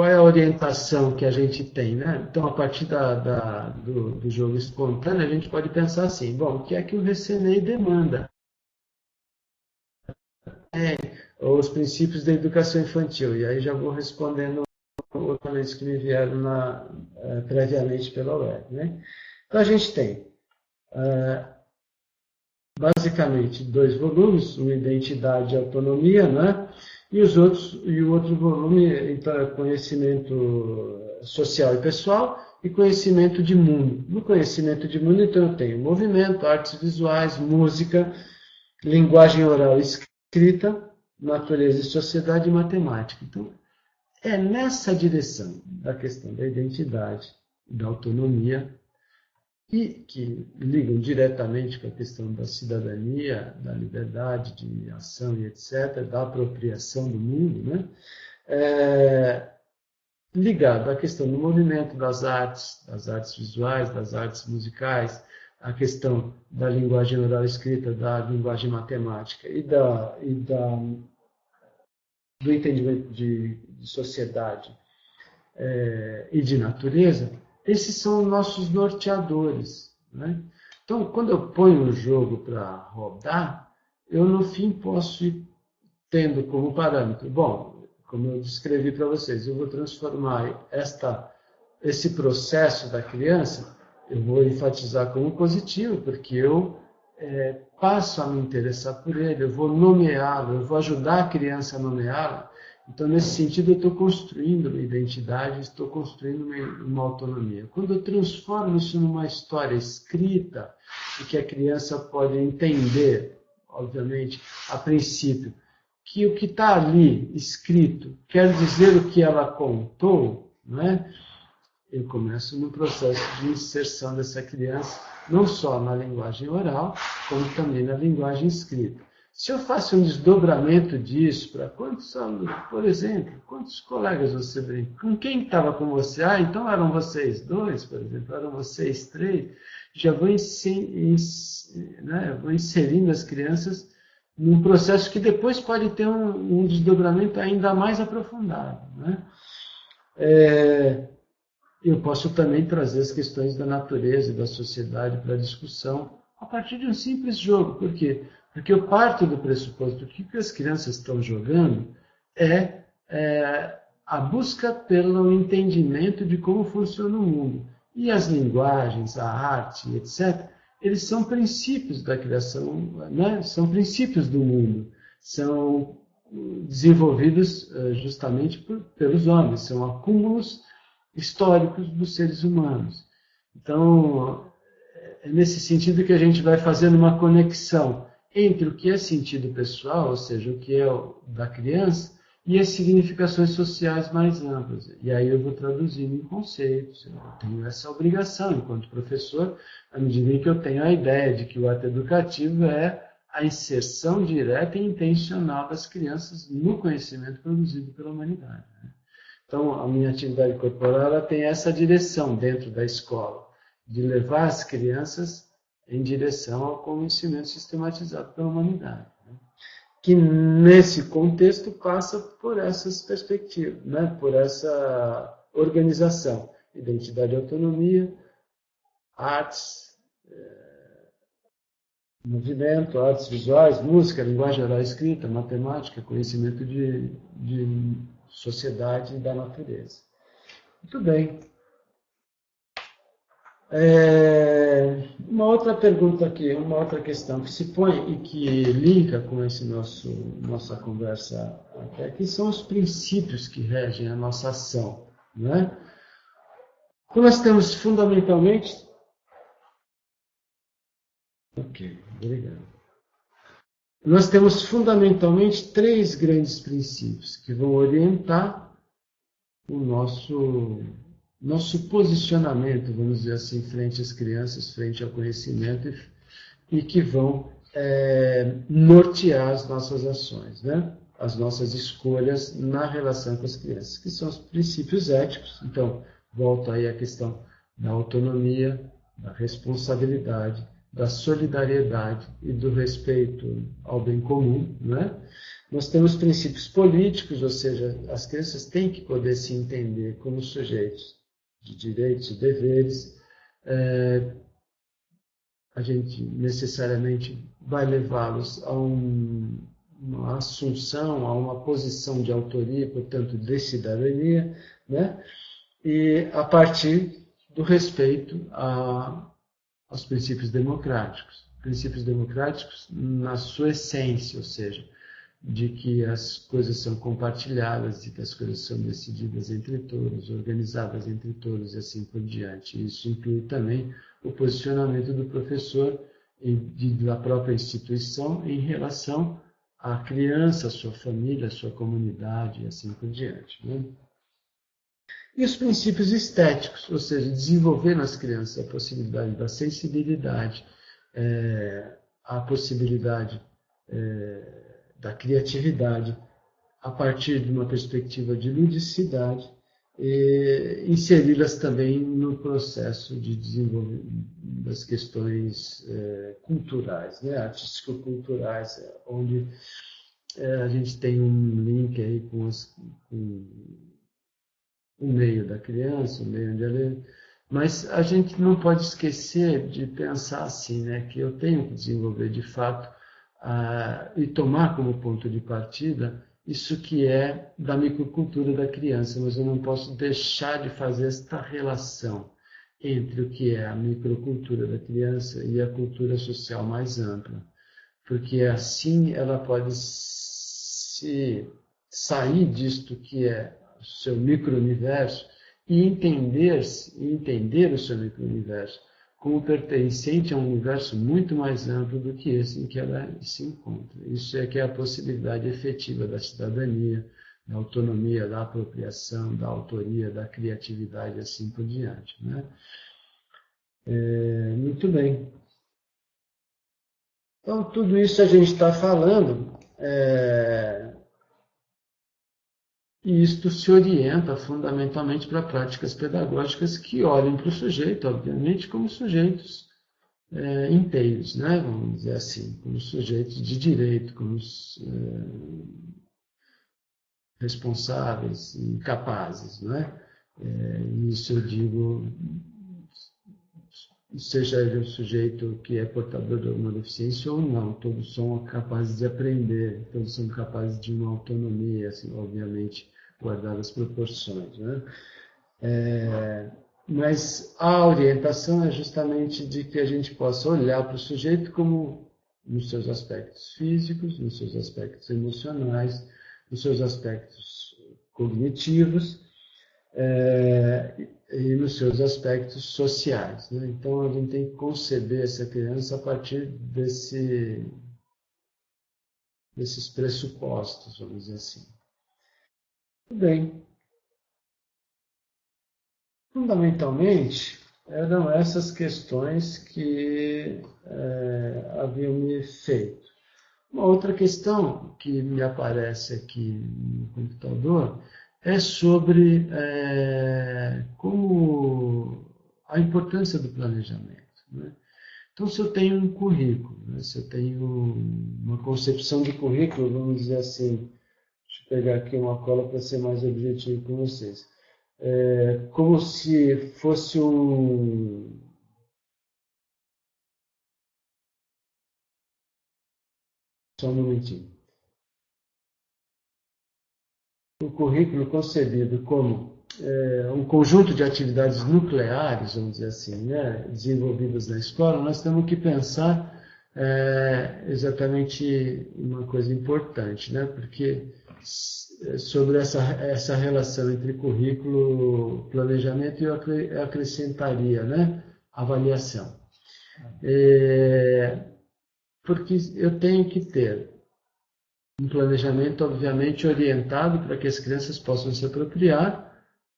é a orientação que a gente tem, né? Então, a partir do jogo espontâneo, a gente pode pensar assim, bom, o que é que o Recenei demanda? Os princípios da educação infantil, e aí já vou respondendo outros que me vieram previamente pela web, né? Então, a gente tem basicamente dois volumes, uma identidade e autonomia, né? E o outro volume, então, é conhecimento social e pessoal e conhecimento de mundo. No conhecimento de mundo, então, eu tenho movimento, artes visuais, música, linguagem oral e escrita, natureza e sociedade e matemática. Então, é nessa direção da questão da identidade e da autonomia e que ligam diretamente com a questão da cidadania, da liberdade de ação e etc., da apropriação do mundo, né? Ligado à questão do movimento das artes visuais, das artes musicais, a questão da linguagem oral escrita, da linguagem matemática do entendimento de sociedade e de natureza, esses são nossos norteadores, né? Então, quando eu ponho o jogo para rodar, eu no fim posso ir tendo como parâmetro, bom, como eu descrevi para vocês, eu vou transformar esse processo da criança, eu vou enfatizar como positivo, porque eu passo a me interessar por ele, eu vou nomeá-lo, eu vou ajudar a criança a nomeá-lo. Então, nesse sentido, eu estou construindo uma identidade, estou construindo uma autonomia. Quando eu transformo isso numa história escrita, e que a criança pode entender, obviamente, a princípio, que o que está ali escrito quer dizer o que ela contou, não é? Eu começo no processo de inserção dessa criança, não só na linguagem oral, como também na linguagem escrita. Se eu faço um desdobramento disso, para quantos alunos, por exemplo, quantos colegas você brinca? Com quem estava com você? Ah, então eram vocês dois, por exemplo, eram vocês três. Já vou inserindo as crianças num processo que depois pode ter um desdobramento ainda mais aprofundado, né? Eu posso também trazer as questões da natureza e da sociedade para a discussão a partir de um simples jogo. Por quê? Porque eu parto do pressuposto que o que as crianças estão jogando é a busca pelo entendimento de como funciona o mundo. E as linguagens, a arte, etc., eles são princípios da criação, né? São princípios do mundo. São desenvolvidos justamente pelos homens, são acúmulos históricos dos seres humanos. Então, é nesse sentido que a gente vai fazendo uma conexão entre o que é sentido pessoal, ou seja, o que é da criança, e as significações sociais mais amplas. E aí eu vou traduzindo em conceitos. Eu tenho essa obrigação, enquanto professor, à medida em que eu tenho a ideia de que o ato educativo é a inserção direta e intencional das crianças no conhecimento produzido pela humanidade. Então, a minha atividade corporal ela tem essa direção dentro da escola, de levar as crianças em direção ao conhecimento sistematizado pela humanidade, né? Que nesse contexto passa por essas perspectivas, né? Por essa organização, identidade e autonomia, artes, movimento, artes visuais, música, linguagem oral e escrita, matemática, conhecimento de sociedade e da natureza. Muito bem. Uma outra pergunta aqui, uma outra questão que se põe e que linka com esse nossa conversa até aqui são os princípios que regem a nossa ação, né? Então nós temos fundamentalmente... Ok, obrigado. Nós temos fundamentalmente 3 grandes princípios que vão orientar o nosso posicionamento, vamos dizer assim, frente às crianças, frente ao conhecimento e que vão nortear as nossas ações, né? As nossas escolhas na relação com as crianças, que são os princípios éticos. Então, volta aí a questão da autonomia, da responsabilidade, da solidariedade e do respeito ao bem comum, né? Nós temos princípios políticos, ou seja, as crianças têm que poder se entender como sujeitos de direitos e deveres. A gente necessariamente vai levá-los a uma assunção, a uma posição de autoria, portanto, de cidadania, né? E a partir do respeito aos princípios democráticos. Princípios democráticos na sua essência, ou seja, de que as coisas são compartilhadas, de que as coisas são decididas entre todos, organizadas entre todos e assim por diante. Isso inclui também o posicionamento do professor e da própria instituição em relação à criança, à sua família, à sua comunidade e assim por diante, né? E os princípios estéticos, ou seja, desenvolver nas crianças a possibilidade da sensibilidade, a possibilidade da criatividade, a partir de uma perspectiva de ludicidade, e inseri-las também no processo de desenvolvimento das questões culturais, né, artístico-culturais, onde a gente tem um link aí com o meio da criança, o meio onde ela é. Mas a gente não pode esquecer de pensar assim, né, que eu tenho que desenvolver de fato e tomar como ponto de partida isso que é da microcultura da criança, mas eu não posso deixar de fazer esta relação entre o que é a microcultura da criança e a cultura social mais ampla, porque assim ela pode se sair disto que é o seu micro-universo e entender o seu micro-universo como pertencente a um universo muito mais amplo do que esse em que ela se encontra. Isso é que é a possibilidade efetiva da cidadania, da autonomia, da apropriação, da autoria, da criatividade e assim por diante, né? Muito bem. Então, tudo isso a gente está falando, e isto se orienta fundamentalmente para práticas pedagógicas que olhem para o sujeito, obviamente, como sujeitos inteiros, né? Vamos dizer assim, como sujeitos de direito, como responsáveis e capazes, né? Isso eu digo, seja ele um sujeito que é portador de alguma deficiência ou não, todos são capazes de aprender, todos são capazes de uma autonomia, assim, obviamente, guardadas as proporções, né? Mas a orientação é justamente de que a gente possa olhar para o sujeito como nos seus aspectos físicos, nos seus aspectos emocionais, nos seus aspectos cognitivos e nos seus aspectos sociais, né? Então a gente tem que conceber essa criança a partir desses pressupostos, vamos dizer assim. Tudo bem. Fundamentalmente, eram essas questões que haviam me feito. Uma outra questão que me aparece aqui no computador é sobre como a importância do planejamento, né? Então, se eu tenho um currículo, né, se eu tenho uma concepção de currículo, vamos dizer assim, deixa eu pegar aqui uma cola para ser mais objetivo com vocês. Como se fosse Só um momentinho. O currículo concebido como um conjunto de atividades nucleares, vamos dizer assim, né, desenvolvidas na escola, nós temos que pensar exatamente uma coisa importante, né, porque sobre essa relação entre currículo, planejamento, eu acrescentaria, né, avaliação. Porque eu tenho que ter um planejamento, obviamente, orientado para que as crianças possam se apropriar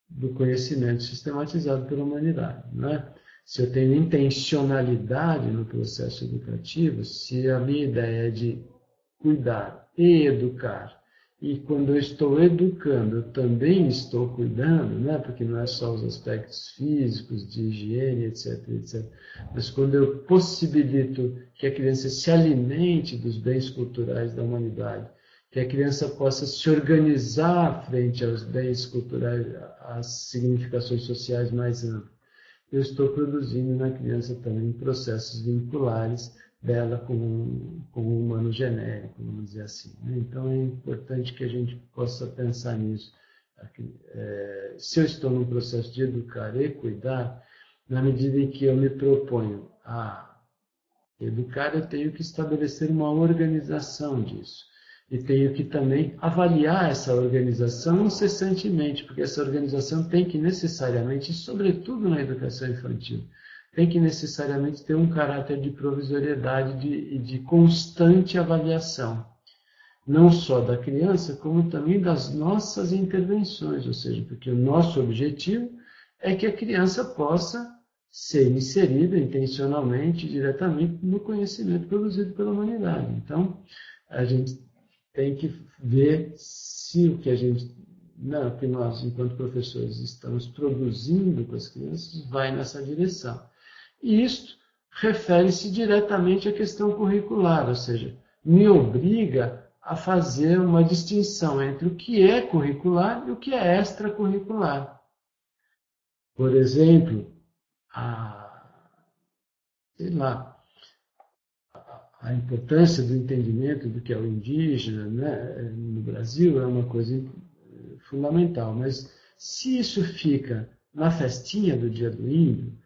do conhecimento sistematizado pela humanidade, né? Se eu tenho intencionalidade no processo educativo, se a minha ideia é de cuidar e educar, e quando eu estou educando, eu também estou cuidando, né? Porque não é só os aspectos físicos, de higiene, etc, etc. Mas quando eu possibilito que a criança se alimente dos bens culturais da humanidade, que a criança possa se organizar frente aos bens culturais, às significações sociais mais amplas, eu estou produzindo na criança também processos vinculares dela com o humano genérico, vamos dizer assim. Então é importante que a gente possa pensar nisso. Se eu estou num processo de educar e cuidar, na medida em que eu me proponho a educar, eu tenho que estabelecer uma organização disso. E tenho que também avaliar essa organização incessantemente, porque essa organização tem que necessariamente, sobretudo na educação infantil, tem que necessariamente ter um caráter de provisoriedade e de constante avaliação. Não só da criança, como também das nossas intervenções, ou seja, porque o nosso objetivo é que a criança possa ser inserida intencionalmente, diretamente, no conhecimento produzido pela humanidade. Então, a gente tem que ver se o que que nós, enquanto professores, estamos produzindo com as crianças vai nessa direção. E isto refere-se diretamente à questão curricular, ou seja, me obriga a fazer uma distinção entre o que é curricular e o que é extracurricular. Por exemplo, a importância do entendimento do que é o indígena, né, no Brasil é uma coisa fundamental, mas se isso fica na festinha do Dia do Índio,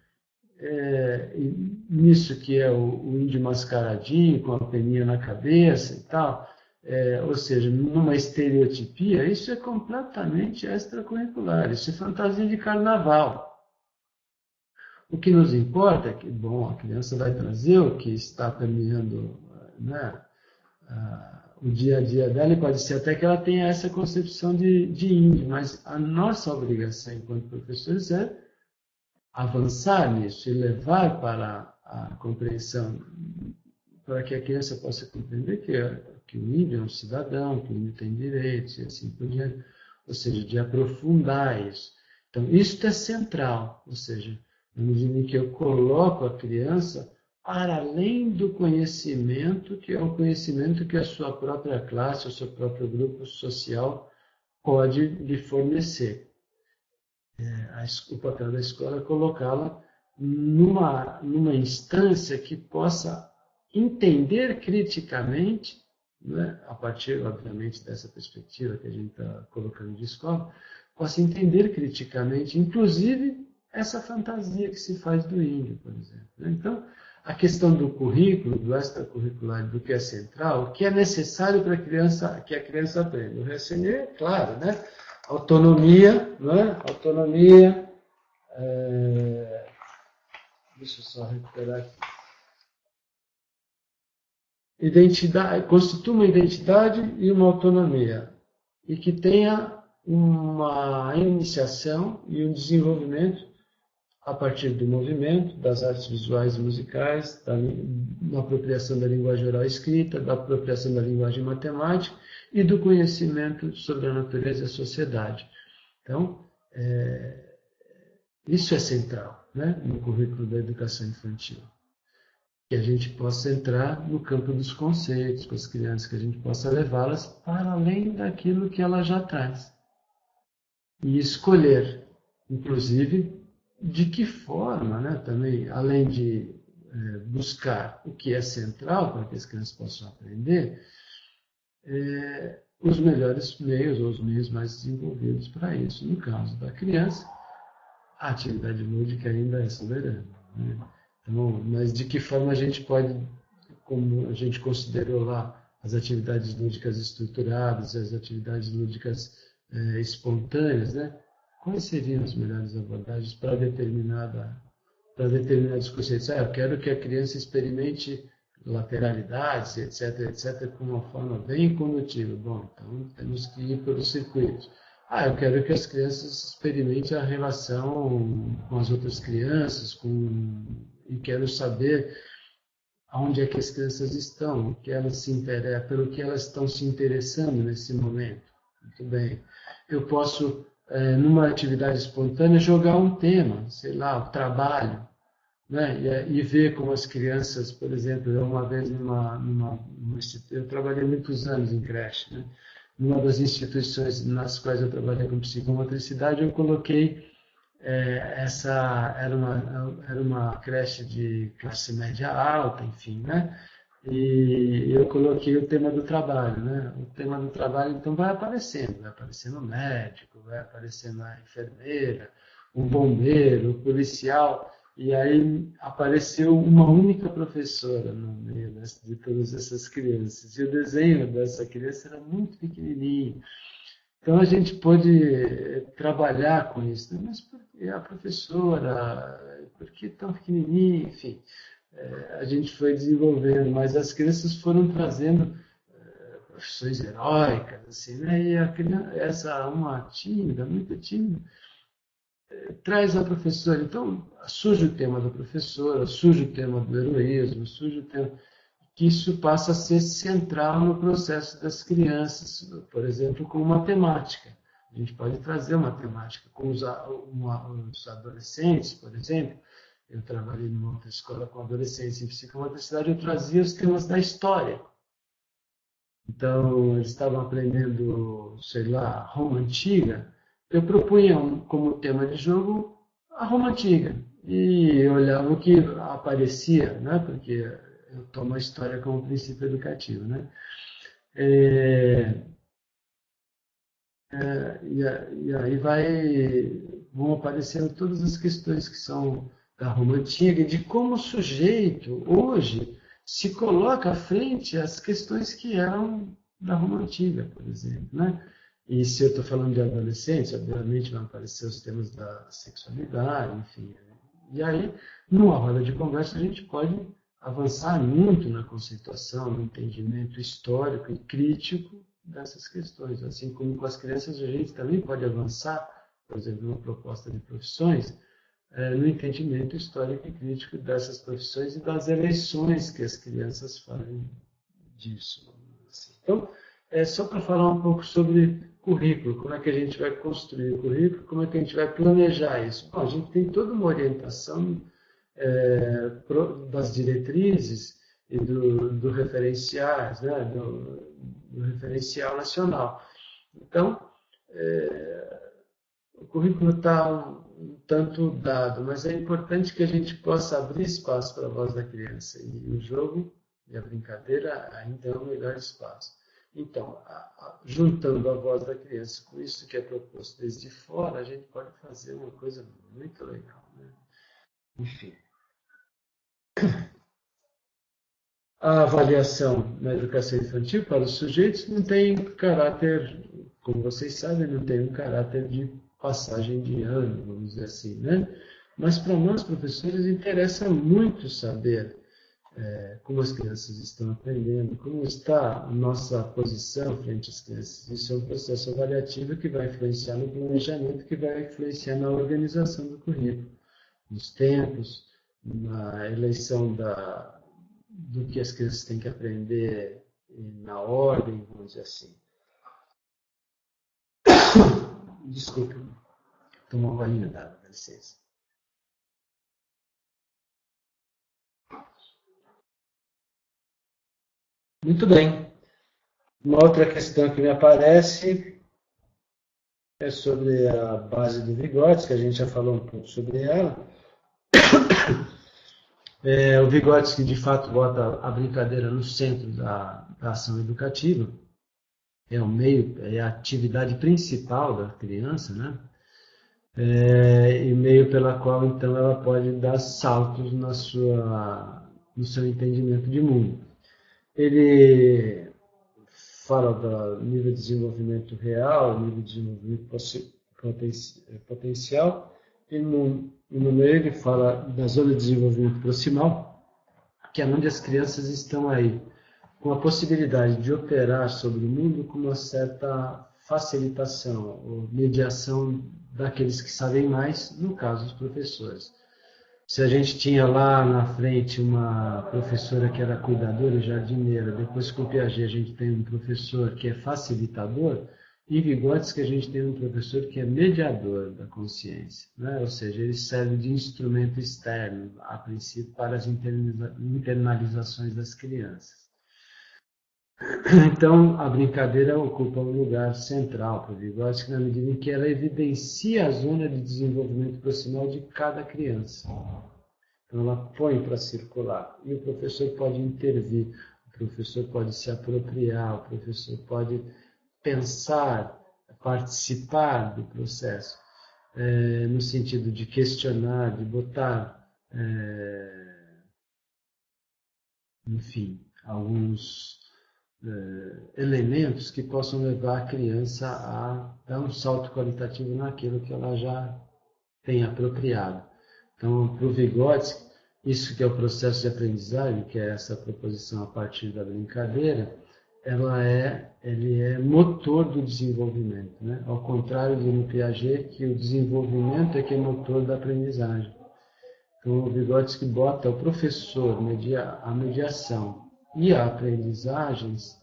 nisso que é o índio mascaradinho, com a peninha na cabeça e tal, ou seja, numa estereotipia, isso é completamente extracurricular, isso é fantasia de carnaval. O que nos importa é que, bom, a criança vai trazer o que está permeando, né, o dia a dia dela, e pode ser até que ela tenha essa concepção de índio, mas a nossa obrigação enquanto professores é avançar nisso e levar para a compreensão, para que a criança possa compreender que o índio é um cidadão, que o índio tem direitos e assim por diante, ou seja, de aprofundar isso. Então, isso é central, ou seja, na medida em que eu coloco a criança para além do conhecimento, que é o conhecimento que a sua própria classe, o seu próprio grupo social pode lhe fornecer. O papel da escola é colocá-la numa instância que possa entender criticamente, né, a partir, obviamente, dessa perspectiva que a gente está colocando de escola, possa entender criticamente, inclusive, essa fantasia que se faz do índio, por exemplo. Então, a questão do currículo, do extracurricular, do que é central, o que é necessário para que a criança aprenda. O Ressener, claro, né? Autonomia, né? Autonomia. Deixa eu só recuperar aqui. Identidade, constitui uma identidade e uma autonomia, e que tenha uma iniciação e um desenvolvimento a partir do movimento, das artes visuais e musicais, da apropriação da linguagem oral e escrita, da apropriação da linguagem matemática e do conhecimento sobre a natureza e a sociedade. Então, isso é central, né, no currículo da educação infantil. Que a gente possa entrar no campo dos conceitos com as crianças, que a gente possa levá-las para além daquilo que ela já traz. E escolher, inclusive, de que forma, né, também, além de buscar o que é central para que as crianças possam aprender, os melhores meios, ou os meios mais desenvolvidos para isso. No caso da criança, a atividade lúdica ainda é soberana, né? Então, mas de que forma a gente pode, como a gente considerou lá, as atividades lúdicas estruturadas, as atividades lúdicas espontâneas, né? Quais seriam as melhores abordagens para determinados conceitos? Eu quero que a criança experimente lateralidades, etc., etc., com uma forma bem condutiva. Bom, então temos que ir pelos circuitos. Eu quero que as crianças experimentem a relação com as outras crianças, e quero saber aonde é que as crianças estão, pelo que elas estão se interessando nesse momento. Muito bem. Eu posso, numa atividade espontânea, jogar um tema, sei lá, o trabalho, né? E ver como as crianças, por exemplo, uma vez eu trabalhei muitos anos em creche, né? Numa das instituições nas quais eu trabalhei com psicomotricidade, eu coloquei era uma creche de classe média alta, enfim, né? E eu coloquei o tema do trabalho, né? O tema do trabalho, então, vai aparecendo o médico, vai aparecendo a enfermeira, o bombeiro, o policial, e aí apareceu uma única professora no meio de todas essas crianças, e o desenho dessa criança era muito pequenininho. Então a gente pôde trabalhar com isso, né? Mas por que a professora, por que tão pequenininha, enfim, a gente foi desenvolvendo, mas as crianças foram trazendo profissões heróicas, assim, né? E a criança, uma tímida, muito tímida, traz a professora. Então surge o tema da professora, surge o tema do heroísmo, surge o tema que isso passa a ser central no processo das crianças, por exemplo, com matemática. A gente pode trazer matemática com os adolescentes, por exemplo. Eu trabalhei numa outra escola com adolescentes em psicomotricidade, eu trazia os temas da história. Então, eles estavam aprendendo, sei lá, Roma Antiga. Eu propunha como tema de jogo a Roma Antiga. E eu olhava o que aparecia, né? Porque eu tomo a história como princípio educativo, né? E aí vão aparecendo todas as questões que são da Roma Antiga, de como o sujeito, hoje, se coloca à frente às questões que eram da Roma Antiga, por exemplo, né? E se eu estou falando de adolescentes, obviamente vão aparecer os temas da sexualidade, enfim. E aí, numa roda de conversa, a gente pode avançar muito na conceituação, no entendimento histórico e crítico dessas questões. Assim como com as crianças, a gente também pode avançar, por exemplo, numa proposta de profissões, no entendimento histórico e crítico dessas profissões e das eleições que as crianças fazem disso. Então, só para falar um pouco sobre currículo, como é que a gente vai construir o currículo, como é que a gente vai planejar isso. Bom, a gente tem toda uma orientação das diretrizes e do referenciais, né? do referencial nacional. Então, o currículo está um tanto dado, mas é importante que a gente possa abrir espaço para a voz da criança. E o jogo e a brincadeira ainda é o melhor espaço. Então, juntando a voz da criança com isso que é proposto desde fora, a gente pode fazer uma coisa muito legal, né? Enfim. A avaliação na educação infantil para os sujeitos não tem caráter, como vocês sabem, não tem um caráter de passagem de ano, vamos dizer assim, né? Mas para nós, professores, interessa muito saber como as crianças estão aprendendo, como está a nossa posição frente às crianças. Isso é um processo avaliativo que vai influenciar no planejamento, que vai influenciar na organização do currículo, nos tempos, na eleição do que as crianças têm que aprender na ordem, vamos dizer assim. Desculpe, tomar uma bolinha d'água, dá licença. Muito bem. Uma outra questão que me aparece é sobre a base do Vygotsky, que a gente já falou um pouco sobre ela. O Vygotsky, de fato, bota a brincadeira no centro da ação educativa. é o meio, é a atividade principal da criança, né? E meio pela qual então ela pode dar saltos no seu entendimento de mundo. Ele fala do nível de desenvolvimento real, nível de desenvolvimento potencial, e no meio ele fala da zona de desenvolvimento proximal, que é onde as crianças estão aí, com a possibilidade de operar sobre o mundo com uma certa facilitação ou mediação daqueles que sabem mais, no caso os professores. Se a gente tinha lá na frente uma professora que era cuidadora e jardineira, depois com o Piaget a gente tem um professor que é facilitador, em Vygotsky a gente tem um professor que é mediador da consciência, né? Ou seja, ele serve de instrumento externo, a princípio, para as internalizações das crianças. Então, a brincadeira ocupa um lugar central para o Vygotsky, na medida em que ela evidencia a zona de desenvolvimento proximal de cada criança. Então, ela põe para circular. E o professor pode intervir, o professor pode se apropriar, o professor pode pensar, participar do processo, no sentido de questionar, de botar, enfim, alguns elementos que possam levar a criança a dar um salto qualitativo naquilo que ela já tem apropriado. Então, para o Vygotsky, isso que é o processo de aprendizagem, que é essa proposição a partir da brincadeira, ele é motor do desenvolvimento, né? Ao contrário de no Piaget, que o desenvolvimento é que é motor da aprendizagem. Então, o Vygotsky bota o professor, a mediação e a aprendizagens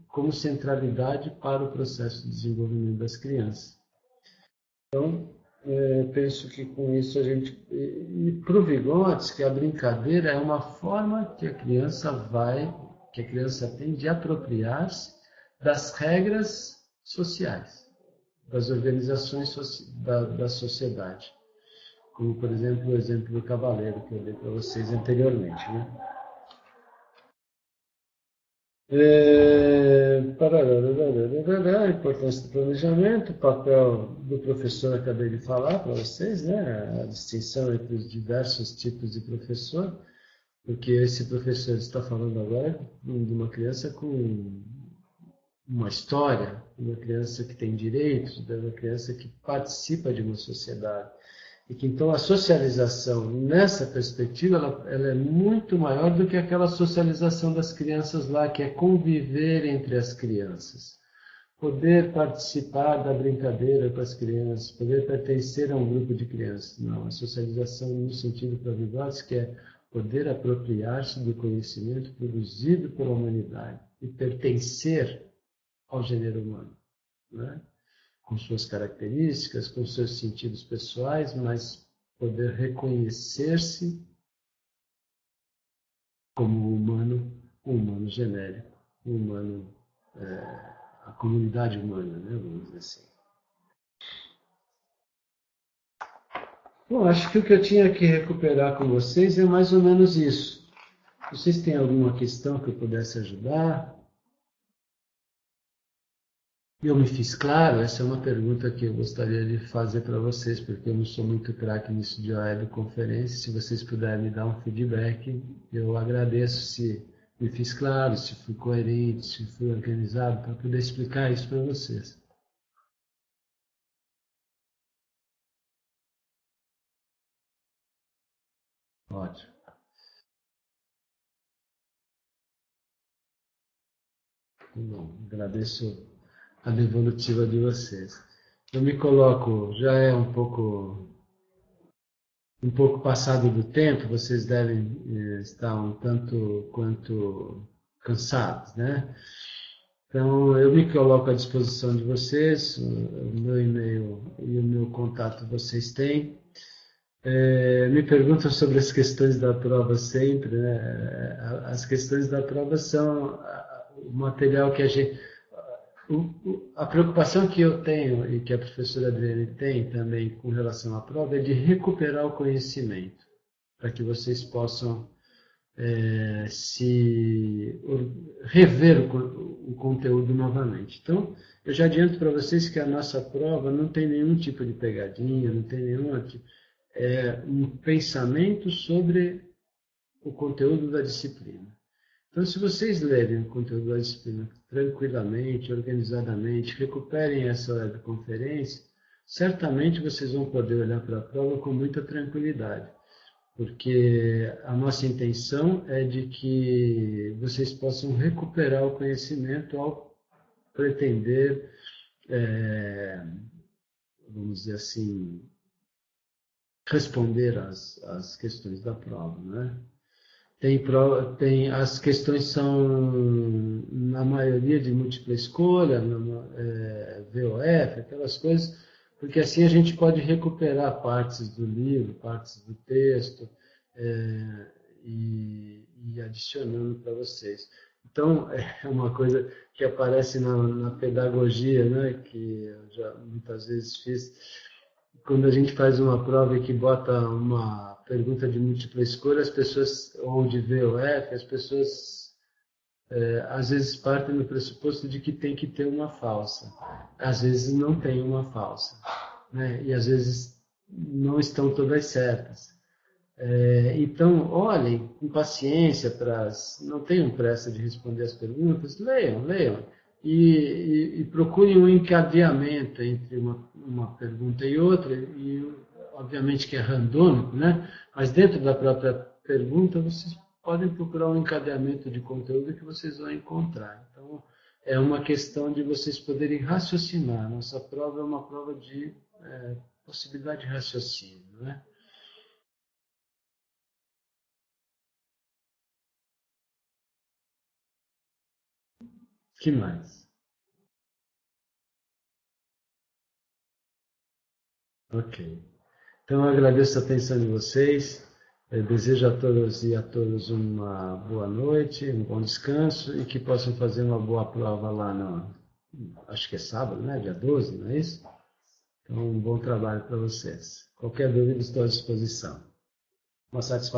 como centralidade para o processo de desenvolvimento das crianças. Então, penso que com isso a gente... E para o Vygotsky, a brincadeira é uma forma que a criança tem de apropriar-se das regras sociais, das organizações da sociedade. Como, por exemplo, o exemplo do cavaleiro que eu dei para vocês anteriormente, né? A importância do planejamento, o papel do professor, acabei de falar para vocês, né? A distinção entre os diversos tipos de professor, porque esse professor está falando agora de uma criança com uma história, uma criança que tem direitos, de uma criança que participa de uma sociedade. E que então a socialização nessa perspectiva ela é muito maior do que aquela socialização das crianças lá, que é conviver entre as crianças. Poder participar da brincadeira com as crianças, poder pertencer a um grupo de crianças. Não, a socialização no sentido para Vygotsky é poder apropriar-se do conhecimento produzido pela humanidade e pertencer ao gênero humano, né? Com suas características, com seus sentidos pessoais, mas poder reconhecer-se como um humano genérico, um humano, a comunidade humana, né, vamos dizer assim. Bom, acho que o que eu tinha que recuperar com vocês é mais ou menos isso. Vocês têm alguma questão que eu pudesse ajudar? Eu me fiz claro? Essa é uma pergunta que eu gostaria de fazer para vocês, porque eu não sou muito craque nisso de webconferência. Se vocês puderem me dar um feedback, eu agradeço se me fiz claro, se fui coerente, se fui organizado, para poder explicar isso para vocês. Ótimo. Bom, agradeço a devolutiva de vocês. Eu me coloco, já é um pouco passado do tempo, vocês devem estar um tanto quanto cansados, né? Então, eu me coloco à disposição de vocês, o meu e-mail e o meu contato vocês têm. Me perguntam sobre as questões da prova sempre, né? As questões da prova são o material que a gente... A preocupação que eu tenho e que a professora Adriane tem também com relação à prova é de recuperar o conhecimento, para que vocês possam rever o conteúdo novamente. Então, eu já adianto para vocês que a nossa prova não tem nenhum tipo de pegadinha, não tem nenhum tipo, um pensamento sobre o conteúdo da disciplina. Então, se vocês lerem o conteúdo da disciplina tranquilamente, organizadamente, recuperem essa webconferência, certamente vocês vão poder olhar para a prova com muita tranquilidade, porque a nossa intenção é de que vocês possam recuperar o conhecimento ao pretender, vamos dizer assim, responder às questões da prova, né? As questões são, na maioria, de múltipla escolha, VOF, aquelas coisas, porque assim a gente pode recuperar partes do livro, partes do texto, e adicionando para vocês. Então, é uma coisa que aparece na pedagogia, né, que eu já muitas vezes fiz, quando a gente faz uma prova e que bota uma pergunta de múltipla escolha, as pessoas, ou de VOF, as pessoas às vezes partem no pressuposto de que tem que ter uma falsa. Às vezes não tem uma falsa, né? E às vezes não estão todas certas. Então, olhem com paciência não tenham pressa de responder as perguntas, leiam, e procurem um encadeamento entre uma pergunta e outra, e obviamente que é randômico, né? Mas dentro da própria pergunta vocês podem procurar um encadeamento de conteúdo que vocês vão encontrar. Então, é uma questão de vocês poderem raciocinar. Nossa prova é uma prova de possibilidade de raciocínio, né? Que mais? Ok. Então, eu agradeço a atenção de vocês. Eu desejo a todos e a todos uma boa noite, um bom descanso e que possam fazer uma boa prova lá acho que é sábado, né? Dia 12, não é isso? Então, um bom trabalho para vocês. Qualquer dúvida, estou à disposição. Uma satisfação.